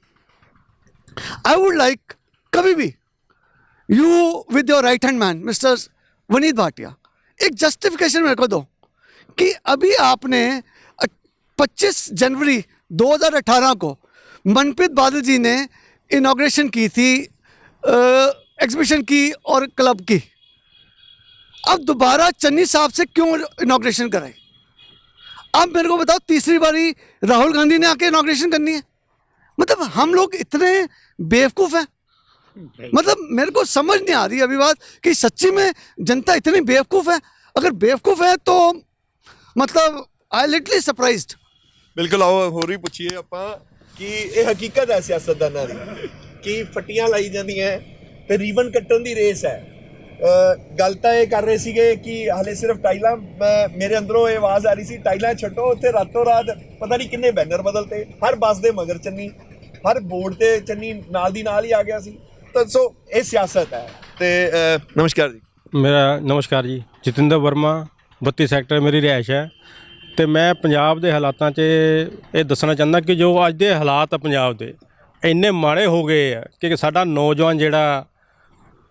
आई वुड लाइक, कभी भी you with your right hand man mister Vaneet Bhatia, एक जस्टिफिकेशन मेरे को दो कि अभी आपने 25 जनवरी 2018 को मनप्रीत बादल जी ने इनॉग्रेशन की थी एग्जीबिशन की और क्लब की, अब दोबारा चन्नी साहब से क्यों इनॉग्रेशन कराई? अब मेरे को बताओ, तीसरी बारी राहुल गांधी ने आके इनॉग्रेशन करनी है? मतलब हम लोग इतने बेवकूफ़ हैं, मतलब मेरे को समझ नहीं आ रही अभी बात कि सच्ची में जनता इतनी बेवकूफ़ है। अगर बेवकूफ़ है तो मतलब आई लिटली सरप्राइज्ड। ਬਿਲਕੁਲ, ਆਓ ਹੋਰ ਵੀ ਪੁੱਛੀਏ ਆਪਾਂ ਕਿ ਇਹ ਹਕੀਕਤ ਹੈ ਸਿਆਸਤਦਾਨਾਂ ਦੀ ਕਿ ਫੱਟੀਆਂ ਲਾਈ ਜਾਂਦੀਆਂ ਤੇ ਰੀਬਨ ਕੱਟਣ ਦੀ ਰੇਸ ਹੈ। ਗੱਲ ਤਾਂ ਇਹ ਕਰ ਰਹੇ ਸੀਗੇ ਕਿ ਹਾਲੇ ਸਿਰਫ ਟਾਈਲਾਂ, ਮੇਰੇ ਅੰਦਰੋਂ ਇਹ ਆਵਾਜ਼ ਆ ਰਹੀ ਸੀ ਟਾਈਲਾਂ ਛੱਡੋ, ਉੱਥੇ ਰਾਤੋਂ ਰਾਤ ਪਤਾ ਨਹੀਂ ਕਿੰਨੇ ਬੈਨਰ ਬਦਲਤੇ, ਹਰ ਬੱਸ ਦੇ ਮਗਰ ਚੰਨੀ, ਹਰ ਬੋਰਡ ਤੇ ਚੰਨੀ ਨਾਲ ਦੀ ਨਾਲ ਹੀ ਆ ਗਿਆ ਸੀ। ਤਾਂ ਸੋ ਇਹ ਸਿਆਸਤ ਹੈ। ਤੇ ਨਮਸਕਾਰ ਜੀ। मेरा नमस्कार जी, जतिंदर वर्मा, 32 ਸੈਕਟਰ ਮੇਰੀ ਰਿਹਾਇਸ਼ ਹੈ। ਤੇ ਮੈਂ ਪੰਜਾਬ ਦੇ ਹਾਲਾਤਾਂ 'ਚ ਇਹ ਦੱਸਣਾ ਚਾਹੁੰਦਾ ਕਿ ਜੋ ਅੱਜ ਦੇ ਹਾਲਾਤ ਆ ਪੰਜਾਬ ਦੇ ਇੰਨੇ ਮਾੜੇ ਹੋ ਗਏ ਆ ਕਿ ਸਾਡਾ ਨੌਜਵਾਨ ਜਿਹੜਾ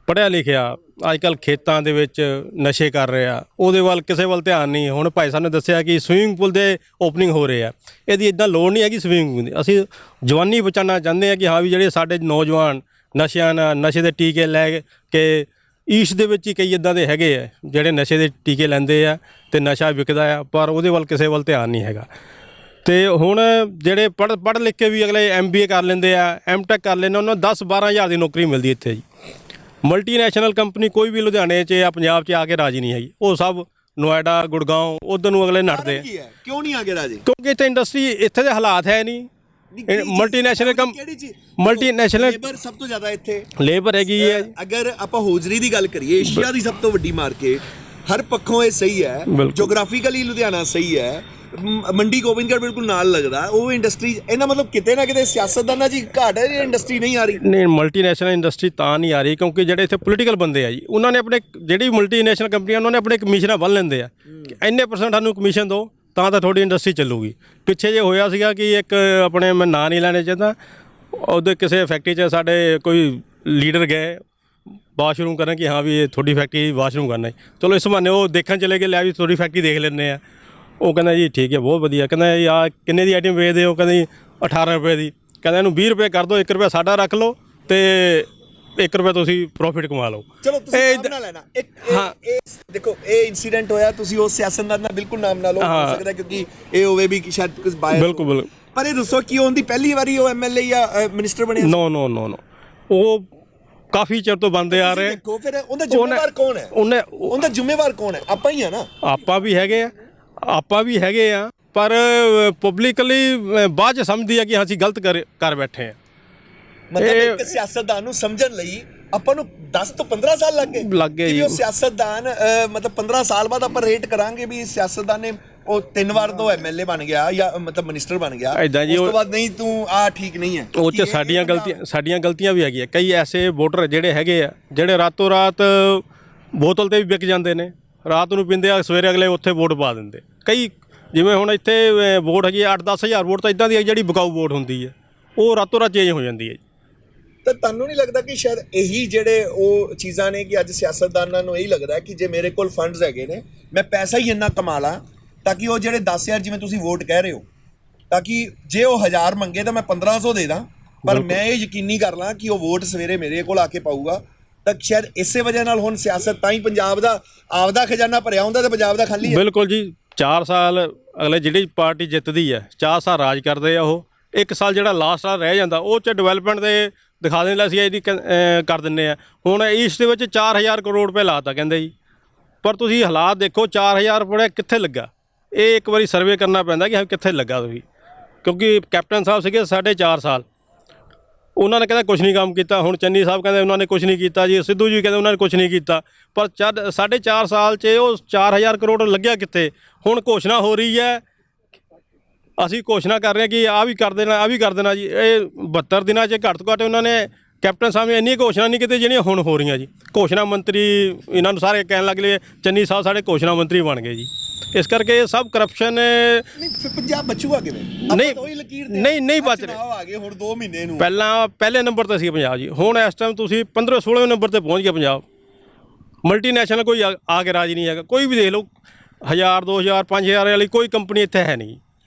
ਪੜ੍ਹਿਆ ਲਿਖਿਆ ਅੱਜ ਕੱਲ੍ਹ ਖੇਤਾਂ ਦੇ ਵਿੱਚ ਨਸ਼ੇ ਕਰ ਰਿਹਾ, ਉਹਦੇ ਵੱਲ ਕਿਸੇ ਵੱਲ ਧਿਆਨ ਨਹੀਂ। ਹੁਣ ਭਾਈ ਸਾਹਿਬ ਨੇ ਦੱਸਿਆ ਕਿ ਸਵੀਮਿੰਗ ਪੂਲ ਦੇ ਓਪਨਿੰਗ ਹੋ ਰਹੇ ਆ, ਇਹਦੀ ਇੱਦਾਂ ਲੋੜ ਨਹੀਂ ਹੈਗੀ ਸਵੀਮਿੰਗ ਪੂਲ ਦੀ। ਅਸੀਂ ਜਵਾਨੀ ਬਚਾਉਣਾ ਚਾਹੁੰਦੇ ਹਾਂ ਕਿ ਹਾਂ ਵੀ ਜਿਹੜੇ ਸਾਡੇ ਨੌਜਵਾਨ ਨਸ਼ਿਆਂ ਨਾਲ, ਨਸ਼ੇ ਦੇ ਟੀਕੇ ਲੈ ਕੇ ਈਸਟ ਦੇ ਵਿੱਚ ਹੀ ਕਈ ਇੱਦਾਂ ਦੇ ਹੈਗੇ ਆ ਜਿਹੜੇ ਨਸ਼ੇ ਦੇ ਟੀਕੇ ਲੈਂਦੇ ਆ ਅਤੇ ਨਸ਼ਾ ਵਿਕਦਾ ਆ, ਪਰ ਉਹਦੇ ਵੱਲ ਕਿਸੇ ਵੱਲ ਧਿਆਨ ਨਹੀਂ ਹੈਗਾ। ਅਤੇ ਹੁਣ ਜਿਹੜੇ ਪੜ੍ਹ ਲਿਖ ਕੇ ਵੀ ਅਗਲੇ MBA ਕਰ ਲੈਂਦੇ ਆ, M.Tech ਕਰ ਲੈਂਦੇ, ਉਹਨਾਂ ਨੂੰ 10-12 ਹਜ਼ਾਰ ਦੀ ਨੌਕਰੀ ਮਿਲਦੀ ਇੱਥੇ ਜੀ। ਮਲਟੀਨੈਸ਼ਨਲ ਕੰਪਨੀ ਕੋਈ ਵੀ ਲੁਧਿਆਣੇ 'ਚ ਜਾਂ ਪੰਜਾਬ 'ਚ ਆ ਕੇ ਰਾਜੀ ਨਹੀਂ ਹੈਗੀ, ਉਹ ਸਭ ਨੋਇਡਾ, ਗੁੜਗਾਉਂ ਉੱਧਰ ਨੂੰ ਅਗਲੇ ਨੱਠਦੇ ਆ। ਕਿਉਂ ਨਹੀਂ ਆ ਕੇ ਰਾਜੀ? ਕਿਉਂਕਿ ਇੱਥੇ ਇੰਡਸਟਰੀ, ਇੱਥੇ ਦੇ ਹਾਲਾਤ ਹੈ ਨਹੀਂ। ਮਲਟੀਨੈਸ਼ਨਲ ਲੇਬਰ ਸਭ ਤੋਂ ਜ਼ਿਆਦਾ ਇੱਥੇ ਲੇਬਰ ਹੈਗੀ ਹੈ। ਅਗਰ ਆਪਾਂ ਹੋਜਰੀ ਦੀ ਗੱਲ ਕਰੀਏ, ਏਸ਼ੀਆ ਦੀ ਸਭ ਤੋਂ ਵੱਡੀ ਮਾਰਕੀਟ, ਹਰ ਪੱਖੋਂ ਇਹ ਸਹੀ ਹੈ, ਜੋਗ੍ਰਾਫੀਕਲੀ ਲੁਧਿਆਣਾ ਸਹੀ ਹੈ, ਮੰਡੀ ਗੋਬਿੰਦਗੜ੍ਹ ਬਿਲਕੁਲ ਨਾਲ ਲੱਗਦਾ, ਉਹ ਇੰਡਸਟਰੀ, ਇਹਦਾ ਮਤਲਬ ਕਿਤੇ ਨਾ ਕਿਤੇ ਸਿਆਸਤਦਾਨਾਂ ਦੀ ਘਾਟ ਹੈ, ਇਹ ਇੰਡਸਟਰੀ ਨਹੀਂ ਆ ਰਹੀ। ਨਹੀਂ, ਮਲਟੀਨੈਸ਼ਨਲ ਇੰਡਸਟਰੀ ਤਾਂ ਨਹੀਂ ਆ ਰਹੀ ਕਿਉਂਕਿ ਜਿਹੜੇ ਇੱਥੇ ਪੋਲੀਟੀਕਲ ਬੰਦੇ ਆ ਜੀ, ਉਹਨਾਂ ਨੇ ਆਪਣੇ, ਜਿਹੜੀ ਮਲਟੀਨੈਸ਼ਨਲ ਕੰਪਨੀਆਂ ਉਹਨਾਂ ਨੇ ਆਪਣੇ ਕਮਿਸ਼ਨਾਂ ਬੰਨ ਲੈਂਦੇ ਆ ਕਿ ਇੰਨੇ % ਸਾਨੂੰ ਕਮਿਸ਼ਨ ਦਿਓ ਤਾਂ ਤੁਹਾਡੀ ਇੰਡਸਟਰੀ ਚੱਲੂਗੀ। ਪਿੱਛੇ ਜੇ ਹੋਇਆ ਸੀਗਾ ਕਿ ਇੱਕ ਆਪਣੇ, ਮੈਂ ਨਾਂ ਨਹੀਂ ਲੈਣੇ ਚਾਹੁੰਦਾ, ਉਹਦੇ ਕਿਸੇ ਫੈਕਟਰੀ 'ਚ ਸਾਡੇ ਕੋਈ ਲੀਡਰ ਗਏ ਵਾਸ਼ਰੂਮ ਕਰਨ ਕਿ ਹਾਂ ਵੀ ਇਹ ਤੁਹਾਡੀ ਫੈਕਟਰੀ ਵਾਸ਼ਰੂਮ ਕਰਨਾ। ਚਲੋ ਇਸ ਬਹਾਨੇ ਉਹ ਦੇਖਣ ਚਲੇ ਗਏ, ਲਿਆ ਵੀ ਤੁਹਾਡੀ ਫੈਕਟਰੀ ਦੇਖ ਲੈਂਦੇ ਆ। ਉਹ ਕਹਿੰਦਾ ਜੀ ਠੀਕ ਹੈ, ਬਹੁਤ ਵਧੀਆ। ਕਹਿੰਦਾ ਯਾਰ ਕਿੰਨੇ ਦੀ ਆਈਟਮ ਵੇਚਦੇ ਹੋ? ਕਹਿੰਦਾ ਜੀ 18 ਰੁਪਏ ਦੀ। ਕਹਿੰਦਾ ਇਹਨੂੰ 20 ਰੁਪਏ ਕਰ ਦਿਓ, 1 ਰੁਪਇਆ ਸਾਡਾ ਰੱਖ ਲਓ ਅਤੇ 1 ਰੁਪਇਆ ਤੁਸੀਂ ਪ੍ਰੋਫਿਟ ਕਮਾ ਲਓ। ਚਲੋ ਤੁਸੀਂ ਨਾਮ ਨਾ ਲੈਣਾ। ਹਾਂ, ਦੇਖੋ ਇਹ ਇਨਸੀਡੈਂਟ ਹੋਇਆ, ਤੁਸੀਂ ਉਸ ਸਿਆਸਤਦਾਨ ਦਾ ਬਿਲਕੁਲ ਨਾਮ ਨਾ ਲਓ, ਹੋ ਸਕਦਾ ਕਿਉਂਕਿ ਇਹ ਹੋਵੇ ਵੀ ਕਿ ਸ਼ਾਇਦ ਕੁਝ ਬਾਇਸ। ਬਿਲਕੁਲ। ਪਰ ਇਹ ਦੱਸੋ ਕਿ ਉਹਦੀ ਪਹਿਲੀ ਵਾਰੀ ਉਹ MLA ਜਾਂ ਮਿਨਿਸਟਰ ਬਣਿਆ? ਨੋ, ਉਹ ਕਾਫੀ ਚਿਰ ਤੋਂ ਬੰਦੇ ਆ ਰਹੇ। ਦੇਖੋ ਫਿਰ ਉਹਦਾ ਜ਼ਿੰਮੇਵਾਰ ਕੌਣ ਹੈ? ਉਹਦਾ ਜ਼ਿੰਮੇਵਾਰ ਕੌਣ ਹੈ? ਆਪਾਂ ਹੀ ਆ ਨਾ। ਆਪਾਂ ਵੀ ਹੈਗੇ ਆ ਪਰ ਪਬਲਿਕਲੀ ਬਾਅਦ 'ਚ ਸਮਝਦੀ ਆ ਕਿ ਅਸੀਂ ਗਲਤ ਕਰ ਬੈਠੇ ਆ। ਮਤਲਬ ਇੱਕ ਸਿਆਸਤਦਾਨ ਨੂੰ ਸਮਝਣ ਲਈ ਆਪਾਂ ਨੂੰ 10 ਤੋਂ 15 ਸਾਲ ਲੱਗ ਗਏ ਜੀ। ਉਹ ਸਿਆਸਤਦਾਨ ਮਤਲਬ 15 ਸਾਲ ਬਾਅਦ ਆਪਾਂ ਰੇਟ ਕਰਾਂਗੇ ਵੀ ਸਿਆਸਤਦਾਨ ਨੇ ਉਹ 3 ਵਾਰ ਤੋਂ MLA ਬਣ ਗਿਆ ਜਾਂ ਮਤਲਬ ਮਿਨਿਸਟਰ ਬਣ ਗਿਆ, ਉਸ ਤੋਂ ਬਾਅਦ ਨਹੀਂ ਤੂੰ ਆ ਠੀਕ ਨਹੀਂ ਹੈ। ਉਹ 'ਚ ਸਾਡੀਆਂ ਗਲਤੀਆਂ ਵੀ ਹੈਗੀਆਂ। ਕਈ ਐਸੇ ਵੋਟਰ ਜਿਹੜੇ ਹੈਗੇ ਆ ਜਿਹੜੇ ਰਾਤੋਂ ਰਾਤ ਬੋਤਲ 'ਤੇ ਵੀ ਵਿਕ ਜਾਂਦੇ ਨੇ, ਰਾਤ ਨੂੰ ਪੀਂਦੇ ਆ, ਸਵੇਰੇ ਅਗਲੇ ਉੱਥੇ ਵੋਟ ਪਾ ਦਿੰਦੇ। ਕਈ ਜਿਵੇਂ ਹੁਣ ਇੱਥੇ ਵੋਟ ਹੈਗੀ 8-10 ਹਜ਼ਾਰ ਵੋਟ ਤਾਂ ਇੱਦਾਂ ਦੀ ਜਿਹੜੀ ਵਿਕਾਊ ਵੋਟ ਹੁੰਦੀ ਹੈ, ਉਹ ਰਾਤੋਂ ਰਾਤ ਚੇਂਜ ਹੋ ਜਾਂਦੀ ਹੈ। ਤਾਂ ਤੁਹਾਨੂੰ ਨਹੀਂ ਲੱਗਦਾ ਕਿ ਸ਼ਾਇਦ ਇਹੀ ਜਿਹੜੇ ਉਹ ਚੀਜ਼ਾਂ ਨੇ ਕਿ ਅੱਜ ਸਿਆਸਤਦਾਨਾਂ ਨੂੰ ਇਹੀ ਲੱਗਦਾ ਕਿ ਜੇ ਮੇਰੇ ਕੋਲ ਫੰਡਸ ਹੈਗੇ ਨੇ, ਮੈਂ ਪੈਸਾ ਹੀ ਇੰਨਾ ਕਮਾ ਲਾਂ ਤਾਂ ਕਿ ਉਹ ਜਿਹੜੇ 10,000 ਜਿਵੇਂ ਤੁਸੀਂ ਵੋਟ ਕਹਿ ਰਹੇ ਹੋ, ਤਾਂ ਕਿ ਜੇ ਉਹ 1000 ਮੰਗੇ ਤਾਂ ਮੈਂ 1500 ਦੇ ਦਾਂ, ਪਰ ਮੈਂ ਇਹ ਯਕੀਨੀ ਕਰ ਲਾਂ ਕਿ ਉਹ ਵੋਟ ਸਵੇਰੇ ਮੇਰੇ ਕੋਲ ਆ ਕੇ ਪਾਊਗਾ। ਤਾਂ ਸ਼ਾਇਦ ਇਸੇ ਵਜ੍ਹਾ ਨਾਲ ਹੁਣ ਸਿਆਸਤ ਤਾਂ ਹੀ ਪੰਜਾਬ ਦਾ ਆਪਦਾ ਖਜ਼ਾਨਾ ਭਰਿਆ ਹੁੰਦਾ ਤੇ ਪੰਜਾਬ ਦਾ ਖਾਲੀ ਹੈ। ਬਿਲਕੁਲ ਜੀ। 4 ਸਾਲ ਅਗਲੇ ਜਿਹੜੀ ਪਾਰਟੀ ਜਿੱਤਦੀ ਹੈ 4 ਸਾਲ ਰਾਜ ਕਰਦੇ ਆ, ਉਹ 1 ਸਾਲ ਜਿਹੜਾ ਲਾਸਟ ਸਾਲ ਰਹਿ ਜਾਂਦਾ ਉਹ 'ਚ ਡਿਵੈਲਪਮੈਂਟ ਦੇ ਦਿਖਾ ਦਿੰਦੇ ਅਸੀਂ ਇਹਦੀ ਕਰ ਦਿੰਦੇ ਆ। ਹੁਣ ਈਸਟ ਦੇ ਵਿੱਚ 4000 ਕਰੋੜ ਰੁਪਏ ਲਾਤਾ ਕਹਿੰਦੇ ਜੀ, ਪਰ ਤੁਸੀਂ ਹਾਲਾਤ ਦੇਖੋ 4000 ਰੁਪਏ ਕਿੱਥੇ ਲੱਗਾ। ਇਹ ਇੱਕ ਵਾਰੀ ਸਰਵੇ ਕਰਨਾ ਪੈਂਦਾ ਕਿ ਕਿੱਥੇ ਲੱਗਾ ਤੁਸੀਂ, ਕਿਉਂਕਿ ਕੈਪਟਨ ਸਾਹਿਬ ਸੀਗੇ 4.5 ਸਾਲ, ਉਹਨਾਂ ਨੇ ਕਹਿੰਦਾ ਕੁਛ ਨਹੀਂ ਕੰਮ ਕੀਤਾ। ਹੁਣ ਚੰਨੀ ਸਾਹਿਬ ਕਹਿੰਦੇ ਉਹਨਾਂ ਨੇ ਕੁਛ ਨਹੀਂ ਕੀਤਾ ਜੀ, ਸਿੱਧੂ ਜੀ ਕਹਿੰਦੇ ਉਹਨਾਂ ਨੇ ਕੁਛ ਨਹੀਂ ਕੀਤਾ, ਪਰ 4.5 ਸਾਲ 'ਚ ਉਹ 4000 ਕਰੋੜ ਲੱਗਿਆ ਕਿੱਥੇ। ਹੁਣ ਘੋਸ਼ਣਾ ਹੋ ਰਹੀ ਹੈ, ਅਸੀਂ ਘੋਸ਼ਣਾ ਕਰ ਰਹੇ ਹਾਂ ਕਿ ਆਹ ਵੀ ਕਰ ਦੇਣਾ ਜੀ। ਇਹ 72 ਦਿਨਾਂ 'ਚ ਘੱਟ ਤੋਂ ਘੱਟ ਉਹਨਾਂ ਨੇ ਕੈਪਟਨ ਸਾਹਿਬ ਨੇ ਇੰਨੀ ਘੋਸ਼ਣਾ ਨਹੀਂ ਕੀਤੀ ਜਿਹੜੀਆਂ ਹੁਣ ਹੋ ਰਹੀਆਂ ਜੀ। ਘੋਸ਼ਣਾ ਮੰਤਰੀ ਇਹਨਾਂ ਨੂੰ ਸਾਰੇ ਕਹਿਣ ਲੱਗ ਲਏ ਚੰਨੀ ਸਾਹਿਬ ਸਾਡੇ ਘੋਸ਼ਣਾ ਮੰਤਰੀ ਬਣ ਗਏ ਜੀ। ਇਸ ਕਰਕੇ ਇਹ ਸਭ ਕਰਪਸ਼ਨ। ਪੰਜਾਬ ਬਚੂਗਾ ਕਿਵੇਂ? ਨਹੀਂ ਬਚ ਰਿਹਾ। ਆ ਗਏ ਹੁਣ 2 ਮਹੀਨੇ ਨੂੰ, ਪਹਿਲਾਂ ਪਹਿਲੇ ਨੰਬਰ ਤੇ ਸੀ ਪੰਜਾਬ ਜੀ, ਹੁਣ ਇਸ ਟਾਈਮ ਤੁਸੀਂ 15-16 ਨੰਬਰ ਤੇ ਪਹੁੰਚ ਗਿਆ ਪੰਜਾਬ। ਮਲਟੀਨੈਸ਼ਨਲ ਕੋਈ ਆ ਕੇ ਰਾਜੀ ਨਹੀਂ ਹੈਗਾ। ਕੋਈ ਵੀ ਦੇਖ ਲਓ 1000 2000 5000 ਵਾਲੀ ਕੋਈ ਕੰਪਨੀ ਇੱਥੇ ਹੈ ਨਹੀਂ।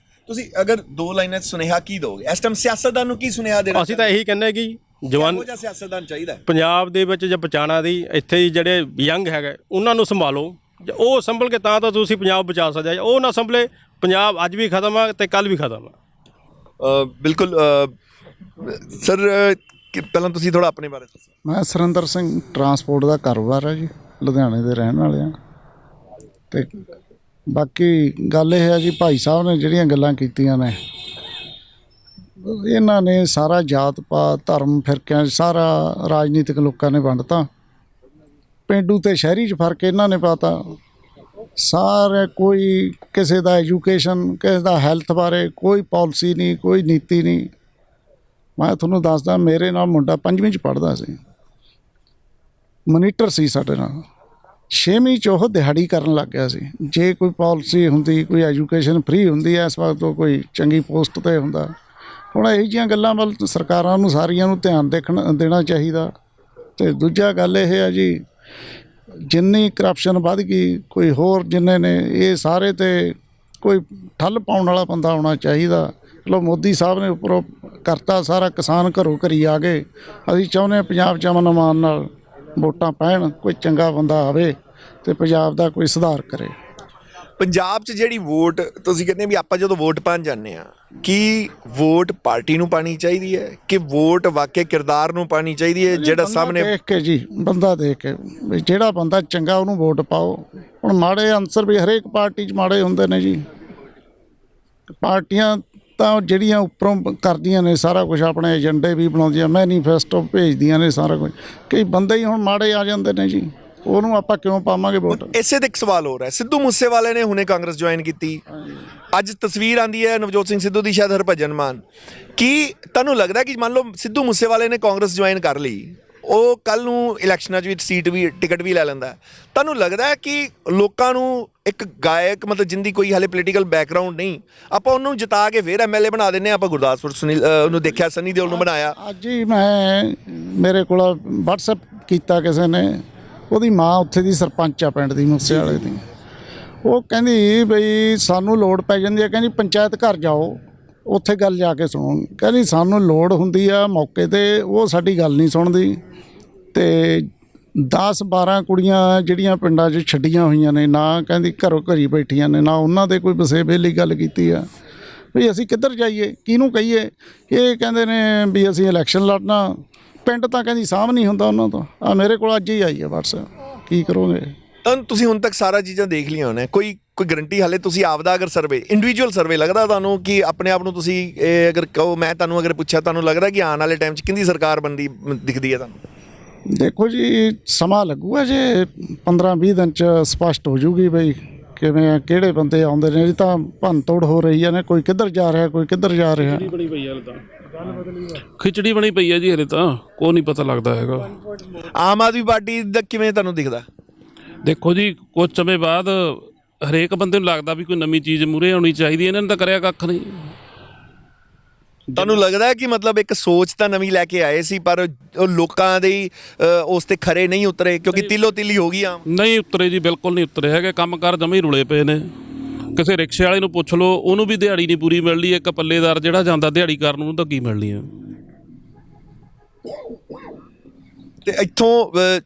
ਤੁਸੀਂ ਅਗਰ 2 ਲਾਈਨਾਂ 'ਚ ਸੁਨੇਹਾ ਕੀ ਦੋਗੇ ਇਸ ਟਾਈਮ ਸਿਆਸਤਦਾਨ ਨੂੰ? ਕੀ ਸੁਨੇਹਾ ਦੇਣਾ? ਅਸੀਂ ਤਾਂ ਇਹੀ ਕਹਿੰਦੇ ਕਿ ਜਵਾਨ ਕਿਹੋ ਜਿਹਾ ਸਿਆਸਤਦਾਨ ਚਾਹੀਦਾ ਪੰਜਾਬ ਦੇ ਵਿੱਚ ਜੇ ਬਚਾਉਣਾ ਦੀ ਇੱਥੇ ਜਿਹੜੇ ਯੰਗ ਹੈਗੇ ਉਹਨਾਂ ਨੂੰ ਸੰਭਾਲੋ। ਉਹ ਸੰਭਲ ਕੇ ਤਾਂ ਤੁਸੀਂ ਪੰਜਾਬ ਬਚਾ ਸਕਦੇ। ਉਹ ਨਾ ਸੰਭਲੇ ਪੰਜਾਬ ਅੱਜ ਵੀ ਖਤਮ ਆ ਤੇ ਕੱਲ੍ਹ ਵੀ ਖਤਮ ਆ। ਬਿਲਕੁਲ ਸਰ, ਪਹਿਲਾਂ ਤੁਸੀਂ ਥੋੜਾ ਆਪਣੇ ਬਾਰੇ ਦੱਸੋ। ਮੈਂ ਸੁਰਿੰਦਰ ਸਿੰਘ, ਟਰਾਂਸਪੋਰਟ ਦਾ ਕਾਰੋਬਾਰ ਹੈ ਜੀ, ਲੁਧਿਆਣੇ ਦੇ ਰਹਿਣ ਵਾਲੇ ਹਾਂ। ਅਤੇ ਬਾਕੀ ਗੱਲ ਇਹ ਹੈ ਜੀ, ਭਾਈ ਸਾਹਿਬ ਨੇ ਜਿਹੜੀਆਂ ਗੱਲਾਂ ਕੀਤੀਆਂ ਨੇ, ਇਹਨਾਂ ਨੇ ਸਾਰਾ ਜਾਤ ਪਾਤ ਧਰਮ ਫਿਰਕਿਆਂ 'ਚ ਸਾਰਾ ਰਾਜਨੀਤਿਕ ਲੋਕਾਂ ਨੇ ਵੰਡਤਾ। ਪੇਂਡੂ ਅਤੇ ਸ਼ਹਿਰੀ 'ਚ ਫਰਕ ਇਹਨਾਂ ਨੇ ਪਾਤਾ। ਸਾਰੇ ਕੋਈ ਕਿਸੇ ਦਾ ਐਜੂਕੇਸ਼ਨ, ਕਿਸੇ ਦਾ ਹੈਲਥ ਬਾਰੇ ਕੋਈ ਪਾਲਿਸੀ ਨਹੀਂ, ਕੋਈ ਨੀਤੀ ਨਹੀਂ। ਮੈਂ ਤੁਹਾਨੂੰ ਦੱਸਦਾ, ਮੇਰੇ ਨਾਲ ਮੁੰਡਾ 5ਵੀਂ 'ਚ ਪੜ੍ਹਦਾ ਸੀ, ਮੋਨੀਟਰ ਸੀ ਸਾਡੇ ਨਾਲ। 6ਵੀਂ 'ਚ ਉਹ ਦਿਹਾੜੀ ਕਰਨ ਲੱਗ ਗਿਆ ਸੀ। ਜੇ ਕੋਈ ਪਾਲਿਸੀ ਹੁੰਦੀ, ਕੋਈ ਐਜੂਕੇਸ਼ਨ ਫ੍ਰੀ ਹੁੰਦੀ, ਇਸ ਵਕਤ ਉਹ ਕੋਈ ਚੰਗੀ ਪੋਸਟ 'ਤੇ ਹੁੰਦਾ। ਹੁਣ ਇਹੋ ਜਿਹੀਆਂ ਗੱਲਾਂ ਵੱਲ ਸਰਕਾਰਾਂ ਨੂੰ ਸਾਰੀਆਂ ਨੂੰ ਧਿਆਨ ਦੇਣਾ ਚਾਹੀਦਾ। ਅਤੇ ਦੂਜਾ ਗੱਲ ਇਹ ਹੈ ਜੀ, ਜਿੰਨੀ ਕਰਪਸ਼ਨ ਵੱਧ ਗਈ, ਕੋਈ ਹੋਰ ਜਿੰਨੇ ਨੇ, ਇਹ ਸਾਰੇ 'ਤੇ ਕੋਈ ਠੱਲ ਪਾਉਣ ਵਾਲਾ ਬੰਦਾ ਹੋਣਾ ਚਾਹੀਦਾ। ਚਲੋ ਮੋਦੀ ਸਾਹਿਬ ਨੇ ਉੱਪਰੋਂ ਕਰਤਾ ਸਾਰਾ, ਕਿਸਾਨ ਘਰੋਂ ਘਰੀ ਆ ਗਏ। ਅਸੀਂ ਚਾਹੁੰਦੇ ਹਾਂ ਪੰਜਾਬ 'ਚ ਅਮਨ ਅਮਾਨ ਨਾਲ ਵੋਟਾਂ ਪੈਣ, ਕੋਈ ਚੰਗਾ ਬੰਦਾ ਆਵੇ ਅਤੇ ਪੰਜਾਬ ਦਾ ਕੋਈ ਸੁਧਾਰ ਕਰੇ। ਪੰਜਾਬ 'ਚ ਜਿਹੜੀ ਵੋਟ ਤੁਸੀਂ ਕਹਿੰਦੇ ਵੀ ਆਪਾਂ ਜਦੋਂ ਵੋਟ ਪਾਉਣ ਜਾਂਦੇ ਹਾਂ, ਕੀ ਵੋਟ ਪਾਰਟੀ ਨੂੰ ਪਾਣੀ ਚਾਹੀਦੀ ਹੈ ਕਿ ਵੋਟ ਵਾਕਈ ਕਿਰਦਾਰ ਨੂੰ ਪਾਣੀ ਚਾਹੀਦੀ ਹੈ? ਜਿਹੜਾ ਸਾਹਮਣੇ ਦੇਖ ਕੇ ਜੀ, ਬੰਦਾ ਦੇਖ ਕੇ ਵੀ ਜਿਹੜਾ ਬੰਦਾ ਚੰਗਾ ਉਹਨੂੰ ਵੋਟ ਪਾਓ। ਹੁਣ ਮਾੜੇ ਅਨਸਰ ਵੀ ਹਰੇਕ ਪਾਰਟੀ 'ਚ ਮਾੜੇ ਹੁੰਦੇ ਨੇ ਜੀ। ਪਾਰਟੀਆਂ ਤਾਂ ਜਿਹੜੀਆਂ ਉੱਪਰੋਂ ਕਰਦੀਆਂ ਨੇ ਸਾਰਾ ਕੁਝ, ਆਪਣੇ ਏਜੰਡੇ ਵੀ ਬਣਾਉਂਦੀਆਂ, ਮੈਨੀਫੈਸਟੋ ਭੇਜਦੀਆਂ ਨੇ ਸਾਰਾ ਕੁਝ। ਕਈ ਬੰਦੇ ਹੀ ਹੁਣ ਮਾੜੇ ਆ ਜਾਂਦੇ ਨੇ ਜੀ, ਉਹਨੂੰ ਆਪਾਂ ਕਿਉਂ ਪਾਵਾਂਗੇ ਵੋਟ? ਇਸੇ ਤੇ ਇੱਕ ਸਵਾਲ ਹੋ ਰਿਹਾ, ਸਿੱਧੂ ਮੂਸੇਵਾਲੇ ਨੇ ਹੁਣੇ ਕਾਂਗਰਸ ਜੁਆਇਨ ਕੀਤੀ। ਅੱਜ ਤਸਵੀਰ ਆਂਦੀ ਹੈ ਨਵਜੋਤ ਸਿੰਘ ਸਿੱਧੂ ਦੀ, ਸ਼ਾਇਦ ਹਰਭਜਨ ਮਾਨ। ਕੀ ਤੁਹਾਨੂੰ ਲੱਗਦਾ ਕਿ ਮੰਨ ਲਓ ਸਿੱਧੂ ਮੂਸੇਵਾਲੇ ਨੇ ਕਾਂਗਰਸ ਜੁਆਇਨ ਕਰ ਲਈ, ਉਹ ਕੱਲ੍ਹ ਨੂੰ ਇਲੈਕਸ਼ਨਾਂ 'ਚ ਵੀ ਸੀਟ ਵੀ, ਟਿਕਟ ਵੀ ਲੈ ਲੈਂਦਾ, ਤੁਹਾਨੂੰ ਲੱਗਦਾ ਹੈ ਕਿ ਲੋਕਾਂ ਨੂੰ ਇੱਕ ਗਾਇਕ, ਮਤਲਬ ਜਿੰਦੀ ਕੋਈ ਹਾਲੇ ਪੋਲੀਟੀਕਲ ਬੈਕਗਰਾਊਂਡ ਨਹੀਂ, ਆਪਾਂ ਉਹਨੂੰ ਜਿਤਾ ਕੇ ਫਿਰ ਐਮਐਲਏ ਬਣਾ ਦਿੰਦੇ ਹਾਂ? ਆਪਾਂ ਗੁਰਦਾਸਪੁਰ ਸੁਨੀਲ ਉਹਨੂੰ ਦੇਖਿਆ, ਸਨੀ ਦਿਓਲ ਨੂੰ ਬਣਾਇਆ। ਅੱਜ ਹੀ ਮੇਰੇ ਕੋਲ WhatsApp ਕੀਤਾ ਕਿਸੇ ਨੇ, ਉਹਦੀ ਮਾਂ ਉੱਥੇ ਦੀ ਸਰਪੰਚ ਆ ਪਿੰਡ ਦੀ, ਮੂਸੇ ਵਾਲੇ ਦੀ। ਉਹ ਕਹਿੰਦੀ ਬਈ ਸਾਨੂੰ ਲੋੜ ਪੈ ਜਾਂਦੀ ਹੈ, ਕਹਿੰਦੀ ਪੰਚਾਇਤ ਘਰ ਜਾਓ, ਉੱਥੇ ਗੱਲ ਜਾ ਕੇ ਸੁਣੋ। ਕਹਿੰਦੀ ਸਾਨੂੰ ਲੋੜ ਹੁੰਦੀ ਆ ਮੌਕੇ 'ਤੇ, ਉਹ ਸਾਡੀ ਗੱਲ ਨਹੀਂ ਸੁਣਦੀ। ਅਤੇ 10-12 ਕੁੜੀਆਂ ਜਿਹੜੀਆਂ ਪਿੰਡਾਂ 'ਚ ਛੱਡੀਆਂ ਹੋਈਆਂ ਨੇ, ਨਾ ਕਹਿੰਦੀ ਘਰੋਂ ਘਰੀ ਬੈਠੀਆਂ ਨੇ, ਨਾ ਉਹਨਾਂ ਦੇ ਕੋਈ ਵਸੇਬੇ ਲਈ ਗੱਲ ਕੀਤੀ ਆ। ਵੀ ਅਸੀਂ ਕਿੱਧਰ ਜਾਈਏ, ਕਿਹਨੂੰ ਕਹੀਏ? ਇਹ ਕਹਿੰਦੇ ਨੇ ਵੀ ਅਸੀਂ ਇਲੈਕਸ਼ਨ ਲੜਨਾ। ਪਿੰਡ ਤਾਂ ਕਹਿੰਦੀ ਸਾਂਭ ਨਹੀਂ ਹੁੰਦਾ ਉਹਨਾਂ ਤੋਂ। ਆ ਮੇਰੇ ਕੋਲ ਅੱਜ ਹੀ ਆਈ ਹੈ WhatsApp, ਕੀ ਕਰੋਗੇ? ਤਾਂ ਤੁਸੀਂ ਹੁਣ ਤੱਕ ਸਾਰਾ ਚੀਜ਼ਾਂ ਦੇਖ ਲਈਆਂ ਹੋਣੇ, ਕੋਈ ਗਰੰਟੀ ਹਾਲੇ ਤੁਸੀਂ ਆਪਦਾ ਅਗਰ ਸਰਵੇ, ਇੰਡੀਵਿਜੂਅਲ ਸਰਵੇ ਲੱਗਦਾ ਤੁਹਾਨੂੰ ਕਿ ਆਪਣੇ ਆਪ ਨੂੰ ਤੁਸੀਂ ਇਹ ਅਗਰ ਕਹੋ, ਮੈਂ ਤੁਹਾਨੂੰ ਅਗਰ ਪੁੱਛਿਆ, ਤੁਹਾਨੂੰ ਲੱਗਦਾ ਕਿ ਆਉਣ ਵਾਲੇ ਟਾਈਮ 'ਚ ਕਿਹਦੀ ਸਰਕਾਰ ਬਣਦੀ ਦਿਖਦੀ ਹੈ ਤੁਹਾਨੂੰ? ਦੇਖੋ ਜੀ, ਸਮਾਂ ਲੱਗੂਗਾ, ਜੇ 15-20 ਦਿਨ 'ਚ ਸਪਸ਼ਟ ਹੋ ਜੂਗੀ ਬਈ ਕਿਵੇਂ, ਕਿਹੜੇ ਬੰਦੇ ਆਉਂਦੇ ਨੇ। ਜੀ ਤਾਂ ਭੰਨ ਤੋੜ ਹੋ ਰਹੀ ਹੈ ਨੇ, ਕੋਈ ਕਿੱਧਰ ਜਾ ਰਿਹਾ, ਕੋਈ ਕਿੱਧਰ ਜਾ ਰਿਹਾ। ਬਣੀ ਪਈ ਹੈ ਹਲੇ ਤਾਂ, ਖਿਚੜੀ ਬਣੀ ਪਈ ਹੈ ਜੀ, ਹਲੇ ਤਾਂ ਕੋਈ ਨਹੀਂ ਪਤਾ ਲੱਗਦਾ ਹੈਗਾ। ਆਮ ਆਦਮੀ ਪਾਰਟੀ ਦਾ ਕਿਵੇਂ ਤੁਹਾਨੂੰ ਦਿਖਦਾ? ਦੇਖੋ ਜੀ, ਕੁਝ ਸਮੇਂ ਬਾਅਦ ਹਰੇਕ ਬੰਦੇ ਨੂੰ ਲੱਗਦਾ ਵੀ ਕੋਈ ਨਵੀਂ ਚੀਜ਼ ਮੂਹਰੇ ਆਉਣੀ ਚਾਹੀਦੀ। ਇਹਨਾਂ ਨੇ ਤਾਂ ਕਰਿਆ ਕੱਖ ਨਹੀਂ। ਤੁਹਾਨੂੰ ਲੱਗਦਾ ਹੈ ਕਿ ਮਤਲਬ ਇੱਕ ਸੋਚ ਤਾਂ ਨਵੀਂ ਲੈ ਕੇ ਆਏ ਸੀ, ਪਰ ਉਹ ਲੋਕਾਂ ਦੇ ਉਸ ਤੇ ਖਰੇ ਨਹੀਂ ਉਤਰੇ, ਕਿਉਂਕਿ ਤਿੱਲੋ ਤਿੱਲੀ ਹੋ ਗਈ ਆਮ? ਨਹੀਂ ਉਤਰੇ ਜੀ, ਬਿਲਕੁਲ ਨਹੀਂ ਉਤਰੇ ਹੈਗੇ। ਕੰਮਕਾਰ ਜਮੇ ਹੀ ਰੁਲੇ ਪਏ ਨੇ। ਕਿਸੇ ਰਿਕਸ਼ੇ ਵਾਲੇ ਨੂੰ ਪੁੱਛ ਲਓ, ਉਹਨੂੰ ਵੀ ਦਿਹਾੜੀ ਨਹੀਂ ਪੂਰੀ ਮਿਲਦੀ। ਇੱਕ ਪੱਲੇਦਾਰ ਜਿਹੜਾ ਜਾਂਦਾ ਦਿਹਾੜੀ ਕਰਨ, ਉਹਨੂੰ ਤਾਂ ਕੀ ਮਿਲਣੀ ਆ? ਤੇ ਇੱਥੋਂ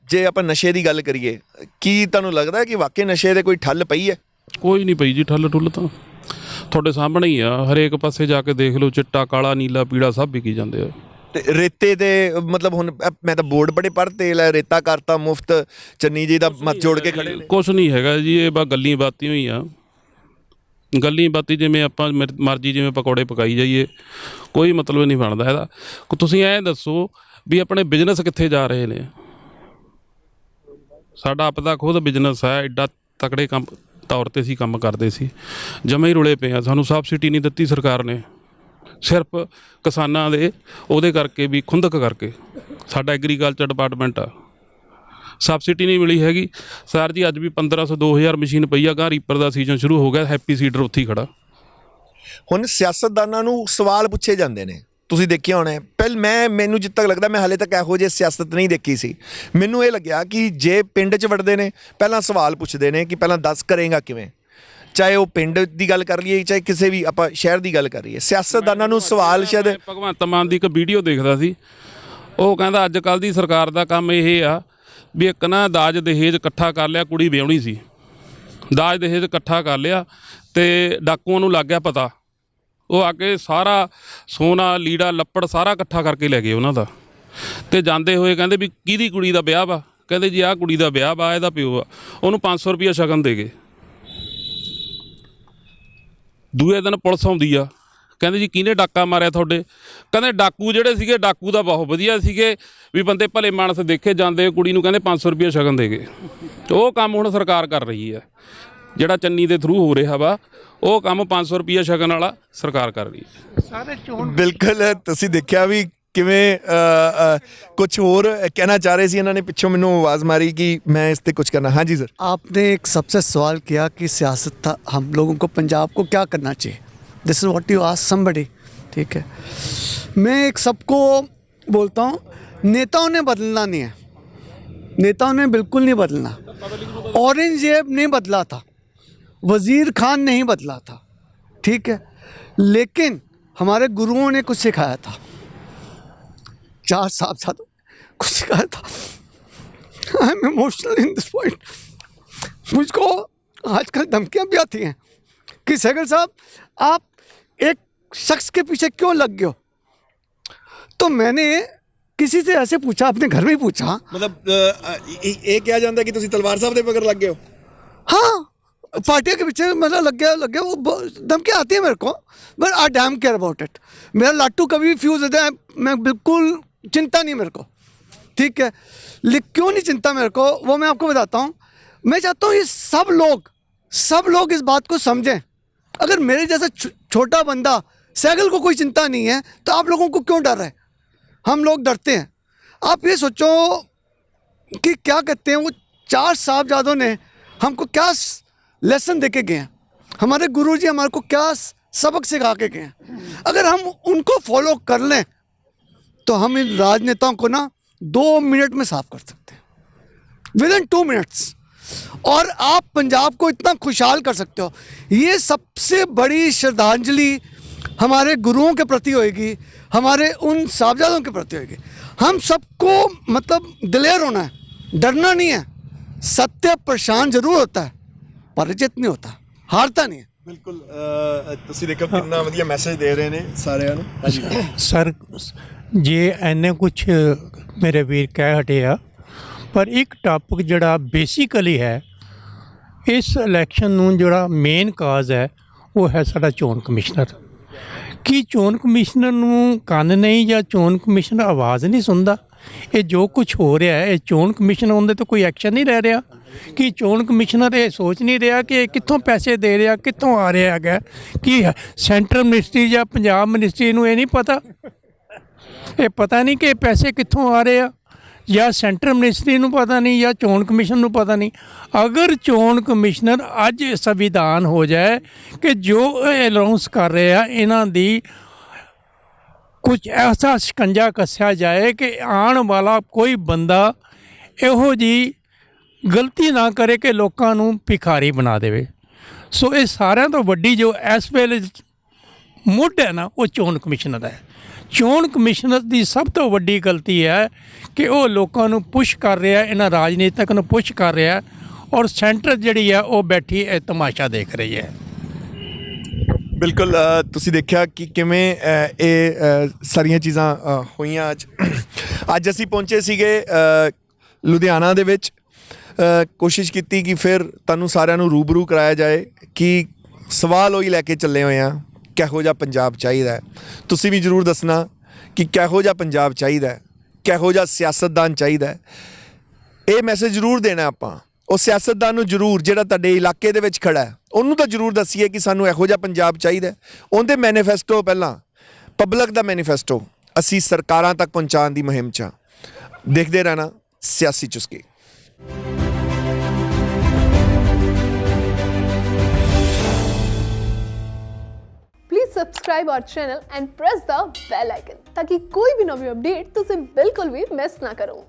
ਜੇ ਆਪਾਂ ਨਸ਼ੇ ਦੀ ਗੱਲ ਕਰੀਏ, ਕੀ ਤੁਹਾਨੂੰ ਲੱਗਦਾ ਕਿ ਵਾਕਈ ਨਸ਼ੇ ਦੇ ਕੋਈ ਠੱਲ ਪਈ ਹੈ? ਕੋਈ ਨਹੀਂ ਪਈ ਜੀ ਠੱਲ ਠੁੱਲ ਤਾਂ ਤੁਹਾਡੇ ਸਾਹਮਣੇ ਹੀ ਆ। ਹਰੇਕ ਪਾਸੇ ਜਾ ਕੇ ਦੇਖ ਲਓ, ਚਿੱਟਾ, ਕਾਲਾ, ਨੀਲਾ, ਪੀਲਾ ਸਭ ਵਿਕੀ ਜਾਂਦੇ ਆ। ਤੇ ਰੇਤੇ ਤੇ ਮਤਲਬ ਹੁਣ ਮੈਂ ਤਾਂ ਬੋਰਡ ਬੜੇ ਪੜ੍ਹ, ਤੇਲ ਹੈ, ਰੇਤਾ ਕਰਤਾ ਮੁਫਤ, ਚੰਨੀ ਜੀ ਦਾ ਮੱਥ ਜੋੜ ਕੇ ਖੜੇ ਨੇ। ਕੁਛ ਨਹੀਂ ਹੈਗਾ ਜੀ, ਇਹ ਬਸ ਗੱਲੀਂ ਬਾਤੀਆਂ ਹੀ ਆ। ਗੱਲੀਂ ਬਾਤੀ ਜਿਵੇਂ ਆਪਾਂ ਮਰਜ਼ੀ ਜਿਵੇਂ ਪਕੌੜੇ ਪਕਾਈ ਜਾਈਏ, ਕੋਈ ਮਤਲਬ ਨਹੀਂ ਬਣਦਾ ਇਹਦਾ। ਤੁਸੀਂ ਐਂ ਦੱਸੋ ਵੀ ਆਪਣੇ ਬਿਜ਼ਨਸ ਕਿੱਥੇ ਜਾ ਰਹੇ ਨੇ? ਸਾਡਾ ਆਪਦਾ ਖੁਦ ਬਿਜ਼ਨਸ ਹੈ, ਐਡਾ ਤਕੜੇ ਕੰਮ ਤੌਰ 'ਤੇ ਅਸੀਂ ਕੰਮ ਕਰਦੇ ਸੀ, ਜਮੇ ਹੀ ਰੁਲੇ ਪਏ ਆ। ਸਾਨੂੰ ਸਬਸਿਡੀ ਨਹੀਂ ਦਿੱਤੀ ਸਰਕਾਰ ਨੇ, ਸਿਰਫ ਕਿਸਾਨਾਂ ਦੇ ਉਹਦੇ ਕਰਕੇ ਵੀ ਖੁੰਦਕ ਕਰਕੇ। ਸਾਡਾ ਐਗਰੀਕਲਚਰ ਡਿਪਾਰਟਮੈਂਟ ਆ, ਸਬਸਿਡੀ ਨਹੀਂ ਮਿਲੀ ਹੈਗੀ। ਸਰ ਜੀ ਅੱਜ ਵੀ 1500-2000 ਮਸ਼ੀਨ ਪਈ ਆ। ਗਾਂ ਰੀਪਰ ਦਾ ਸੀਜ਼ਨ ਸ਼ੁਰੂ ਹੋ ਗਿਆ, ਹੈਪੀ ਸੀਡਰ ਉੱਥੇ ਹੀ ਖੜਾ। ਹੁਣ ਸਿਆਸਤਦਾਨਾਂ ਨੂੰ ਸਵਾਲ ਪੁੱਛੇ ਜਾਂਦੇ ਨੇ ਤੁਸੀਂ ਦੇਖਿਆ ਹੋਣਾ ਪਹਿਲ ਮੈਨੂੰ ਜਿੱਦ ਤੱਕ ਲੱਗਦਾ ਮੈਂ ਹਾਲੇ ਤੱਕ ਇਹੋ ਜਿਹੀ ਸਿਆਸਤ ਨਹੀਂ ਦੇਖੀ ਸੀ। ਮੈਨੂੰ ਇਹ ਲੱਗਿਆ ਕਿ ਜੇ ਪਿੰਡ 'ਚ ਵੜਦੇ ਨੇ ਪਹਿਲਾਂ ਸਵਾਲ ਪੁੱਛਦੇ ਨੇ ਕਿ ਪਹਿਲਾਂ ਦੱਸ ਕਰੇਗਾ ਕਿਵੇਂ, ਚਾਹੇ ਉਹ ਪਿੰਡ ਦੀ ਗੱਲ ਕਰ ਲਈਏ ਚਾਹੇ ਕਿਸੇ ਵੀ ਆਪਾਂ ਸ਼ਹਿਰ ਦੀ ਗੱਲ ਕਰ ਲਈਏ, ਸਿਆਸਤਦਾਨਾਂ ਨੂੰ ਸਵਾਲ ਸ਼ਾਇਦ। ਭਗਵੰਤ ਮਾਨ ਦੀ ਇੱਕ ਵੀਡੀਓ ਦੇਖਦਾ ਸੀ, ਉਹ ਕਹਿੰਦਾ ਅੱਜ ਕੱਲ੍ਹ ਦੀ ਸਰਕਾਰ ਦਾ ਕੰਮ ਇਹ ਆ ਵੀ ਇੱਕ ਨਾ ਦਾਜ ਦਹੇਜ ਇਕੱਠਾ ਕਰ ਲਿਆ, ਕੁੜੀ ਵਿਆਹੁਣੀ ਸੀ, ਦਾਜ ਦਹੇਜ ਇਕੱਠਾ ਕਰ ਲਿਆ ਤੇ ਡਾਕੂਆਂ ਨੂੰ ਲੱਗ ਗਿਆ ਪਤਾ, ਉਹ ਆ ਕੇ ਸਾਰਾ ਸੋਨਾ ਲੀੜਾ ਲੱਪੜ ਸਾਰਾ ਇਕੱਠਾ ਕਰਕੇ ਲੈ ਗਏ ਉਹਨਾਂ ਦਾ। ਤੇ ਜਾਂਦੇ ਹੋਏ ਕਹਿੰਦੇ ਵੀ ਕਿਹਦੀ ਕੁੜੀ ਦਾ ਵਿਆਹ ਵਾ, ਕਹਿੰਦੇ ਜੀ ਆਹ ਕੁੜੀ ਦਾ ਵਿਆਹ ਵਾ, ਇਹਦਾ ਪਿਓ ਆ, ਉਹਨੂੰ 500 ਰੁਪਈਆ ਸ਼ਗਨ ਦੇ ਗਏ। ਦੂਏ ਦਿਨ ਪੁਲਿਸ ਆਉਂਦੀ ਆ, ਕਹਿੰਦੇ ਜੀ ਕਿਹਨੇ ਡਾਕਾ ਮਾਰਿਆ ਤੁਹਾਡੇ, ਕਹਿੰਦੇ ਡਾਕੂ ਜਿਹੜੇ ਸੀਗੇ ਡਾਕੂ ਤਾਂ ਬਹੁਤ ਵਧੀਆ ਸੀਗੇ ਵੀ ਬੰਦੇ ਭਲੇ ਮਾਨਸ ਦੇਖੇ ਜਾਂਦੇ, ਕੁੜੀ ਨੂੰ ਕਹਿੰਦੇ 500 ਰੁਪਈਆ ਸ਼ਗਨ ਦੇ ਗਏ। ਉਹ ਕੰਮ ਹੁਣ ਸਰਕਾਰ ਕਰ ਰਹੀ ਹੈ, ਜਿਹੜਾ ਚੰਨੀ ਦੇ ਥਰੂ ਹੋ ਰਿਹਾ ਵਾ, ਉਹ ਕੰਮ 500 ਰੁਪਈਆ ਸ਼ਗਨ ਵਾਲਾ ਸਰਕਾਰ ਕਰ ਰਹੀ ਹੈ। ਬਿਲਕੁਲ ਤੁਸੀਂ ਦੇਖਿਆ ਵੀ ਕਿਵੇਂ ਕੁਝ ਹੋਰ ਕਹਿਣਾ ਚਾਹ ਰਹੇ ਸੀ ਇਹਨਾਂ ਨੇ, ਪਿੱਛੋਂ ਮੈਨੂੰ ਆਵਾਜ਼ ਮਾਰੀ कि मैं इस पर कुछ करना। हाँ जी सर। आपने एक सबसे सवाल किया कि सियासत था हम लोगों को पंजाब को क्या करना चाहिए, this is what you ask somebody, ठीक है। मैं एक सबको बोलता हूँ, नेताओं ने बदलना नहीं है, नेताओं ने बिल्कुल नहीं बदलना। औरंगजेब नहीं बदला था, वज़ीर खान नहीं बदला था, ठीक है, लेकिन हमारे गुरुओं ने कुछ सिखाया था, 4 साहबजादों कुछ सिखाया था। I am emotional in this point. मुझको आजकल धमकियाँ भी आती हैं कि सहगल साहब आप एक शख्स के पीछे क्यों लग गए हो। तो मैंने किसी से ऐसे पूछा, अपने घर में ही पूछा, मतलब ये क्या जानता है कि तुसी तलवार साहब दे मगर लग गए हो। हाँ, पार्टियों के पीछे मतलब लग गया वो धमकी आती है मेरे को, but I dam care about it. मेरा लाटू कभी भी फ्यूज होता है, मैं बिल्कुल चिंता नहीं मेरे को, ठीक है। लेकिन क्यों नहीं चिंता मेरे को, वो मैं आपको बताता हूँ। मैं चाहता हूँ ये सब लोग इस बात को समझें। अगर मेरे जैसा छोटा बंदा सैगल को कोई चिंता नहीं है तो आप लोगों को क्यों डर है, हम लोग डरते हैं। आप ये सोचो कि क्या कहते हैं वो 4 साहबजादों ने हमको क्या लेसन दे के गए हैं, हमारे गुरुजी हमारे को क्या सबक सिखा के गए हैं। अगर हम उनको फॉलो कर लें तो हम इन राजनेताओं को ना 2 मिनट में साफ कर सकते हैं, विदिन 2 मिनट्स, और आप पंजाब को इतना खुशहाल कर सकते हो। ये सबसे बड़ी श्रद्धांजलि हमारे गुरुओं के प्रति होएगी, हमारे उन साहबजादों के प्रति होएगी। हम सबको मतलब दिलेर होना है, डरना नहीं है। सत्य परेशान जरूर होता है, पराजित नहीं होता, हारता नहीं है। बिल्कुल ਤੁਸੀਂ ਦੇਖੋ ਕਿੰਨਾ ਵਧੀਆ ਮੈਸੇਜ ਦੇ ਰਹੇ ਨੇ ਸਾਰਿਆਂ ਨੂੰ। ਸਰ ਜੇ ਐਨੇ ਕੁਛ ਮੇਰੇ ਵੀਰ ਕਹਿ ਹਟੇ ਆ, ਪਰ ਇੱਕ ਟਾਪਿਕ ਜਿਹੜਾ ਬੇਸਿਕਲੀ ਹੈ ਇਸ ਇਲੈਕਸ਼ਨ ਨੂੰ ਜਿਹੜਾ ਮੇਨ ਕਾਜ਼ ਹੈ ਉਹ ਹੈ ਸਾਡਾ ਚੋਣ ਕਮਿਸ਼ਨਰ। ਕੀ ਚੋਣ ਕਮਿਸ਼ਨਰ ਨੂੰ ਕੰਨ ਨਹੀਂ ਜਾਂ ਚੋਣ ਕਮਿਸ਼ਨਰ ਆਵਾਜ਼ ਨਹੀਂ ਸੁਣਦਾ? ਇਹ ਜੋ ਕੁਝ ਹੋ ਰਿਹਾ ਹੈ ਇਹ ਚੋਣ ਕਮਿਸ਼ਨ ਉਹਦੇ ਤੋਂ ਕੋਈ ਐਕਸ਼ਨ ਨਹੀਂ ਲੈ ਰਿਹਾ? ਕਿ ਚੋਣ ਕਮਿਸ਼ਨਰ ਇਹ ਸੋਚ ਨਹੀਂ ਰਿਹਾ ਕਿ ਇਹ ਕਿੱਥੋਂ ਪੈਸੇ ਦੇ ਰਿਹਾ, ਕਿੱਥੋਂ ਆ ਰਿਹਾ ਹੈਗਾ? ਕਿ ਸੈਂਟਰਲ ਮਿਨਿਸਟਰੀ ਜਾਂ ਪੰਜਾਬ ਮਿਨਿਸਟਰੀ ਨੂੰ ਇਹ ਨਹੀਂ ਪਤਾ? ਇਹ ਪਤਾ ਨਹੀਂ ਕਿ ਇਹ ਪੈਸੇ ਕਿੱਥੋਂ ਆ ਰਹੇ ਆ, ਜਾਂ ਸੈਂਟਰਲ ਮਿਨਿਸਟਰੀ ਨੂੰ ਪਤਾ ਨਹੀਂ ਜਾਂ ਚੋਣ ਕਮਿਸ਼ਨ ਨੂੰ ਪਤਾ ਨਹੀਂ? ਅਗਰ ਚੋਣ ਕਮਿਸ਼ਨਰ ਅੱਜ ਸੰਵਿਧਾਨ ਹੋ ਜਾਏ ਕਿ ਜੋ ਇਹ ਅਨਾਉਂਸ ਕਰ ਰਹੇ ਆ ਇਹਨਾਂ ਦੀ ਕੁਝ ਐਸਾ ਸ਼ਿਕੰਜਾ ਕੱਸਿਆ ਜਾਏ ਕਿ ਆਉਣ ਵਾਲਾ ਕੋਈ ਬੰਦਾ ਇਹੋ ਜਿਹੀ ਗਲਤੀ ਨਾ ਕਰੇ ਕਿ ਲੋਕਾਂ ਨੂੰ ਭਿਖਾਰੀ ਬਣਾ ਦੇਵੇ। ਸੋ ਇਹ ਸਾਰਿਆਂ ਤੋਂ ਵੱਡੀ ਜੋ ਇਸ ਵੇਲੇ ਮੁੱਢ ਹੈ ਨਾ ਉਹ ਚੋਣ ਕਮਿਸ਼ਨਰ ਹੈ। ਚੋਣ ਕਮਿਸ਼ਨਰ ਦੀ ਸਭ ਤੋਂ ਵੱਡੀ ਗਲਤੀ ਹੈ ਕਿ ਉਹ ਲੋਕਾਂ ਨੂੰ ਪੁਸ਼ ਕਰ ਰਿਹਾ, ਇਹਨਾਂ ਰਾਜਨੀਤਿਕ ਨੂੰ ਪੁਸ਼ ਕਰ ਰਿਹਾ, ਔਰ ਸੈਂਟਰ ਜਿਹੜੀ ਹੈ ਉਹ ਬੈਠੀ ਇਹ ਤਮਾਸ਼ਾ ਦੇਖ ਰਹੀ ਹੈ। ਬਿਲਕੁਲ ਤੁਸੀਂ ਦੇਖਿਆ ਕਿ ਕਿਵੇਂ ਇਹ ਸਾਰੀਆਂ ਚੀਜ਼ਾਂ ਹੋਈਆਂ। ਅੱਜ ਅਸੀਂ ਪਹੁੰਚੇ ਸੀਗੇ ਲੁਧਿਆਣਾ ਦੇ ਵਿੱਚ, ਕੋਸ਼ਿਸ਼ ਕੀਤੀ ਕਿ ਫਿਰ ਤੁਹਾਨੂੰ ਸਾਰਿਆਂ ਨੂੰ ਰੂਬਰੂ ਕਰਾਇਆ ਜਾਏ ਕਿ ਸਵਾਲ ਉਹੀ ਲੈ ਕੇ ਚੱਲੇ ਹੋਏ ਆ, ਕਿਹੋ ਜਿਹਾ ਪੰਜਾਬ ਚਾਹੀਦਾ। ਤੁਸੀਂ ਵੀ ਜ਼ਰੂਰ ਦੱਸਣਾ ਕਿ ਕਿਹੋ ਜਿਹਾ ਪੰਜਾਬ ਚਾਹੀਦਾ, ਕਿਹੋ ਜਿਹਾ ਸਿਆਸਤਦਾਨ ਚਾਹੀਦਾ। ਇਹ ਮੈਸੇਜ ਜ਼ਰੂਰ ਦੇਣਾ ਆਪਾਂ ਉਹ ਸਿਆਸਤਦਾਨ ਨੂੰ, ਜ਼ਰੂਰ ਜਿਹੜਾ ਤੁਹਾਡੇ ਇਲਾਕੇ ਦੇ ਵਿੱਚ ਖੜਾ ਉਹਨੂੰ ਤਾਂ ਜ਼ਰੂਰ ਦੱਸੀਏ ਕਿ ਸਾਨੂੰ ਇਹੋ ਜਿਹਾ ਪੰਜਾਬ ਚਾਹੀਦਾ। ਉਹਦੇ ਮੈਨੀਫੈਸਟੋ ਪਹਿਲਾਂ ਪਬਲਿਕ ਦਾ ਮੈਨੀਫੈਸਟੋ ਅਸੀਂ ਸਰਕਾਰਾਂ ਤੱਕ ਪਹੁੰਚਾਉਣ ਦੀ ਮੁਹਿੰਮ 'ਚ ਦੇਖਦੇ ਰਹਿਣਾ Siyasi Chuski. Please subscribe our channel and press the bell icon ਤਾਂ ਕਿ ਕੋਈ ਵੀ ਨਵੀਂ ਅਪਡੇਟ ਤੁਸੀਂ ਬਿਲਕੁਲ ਵੀ ਮਿਸ ਨਾ ਕਰੋ।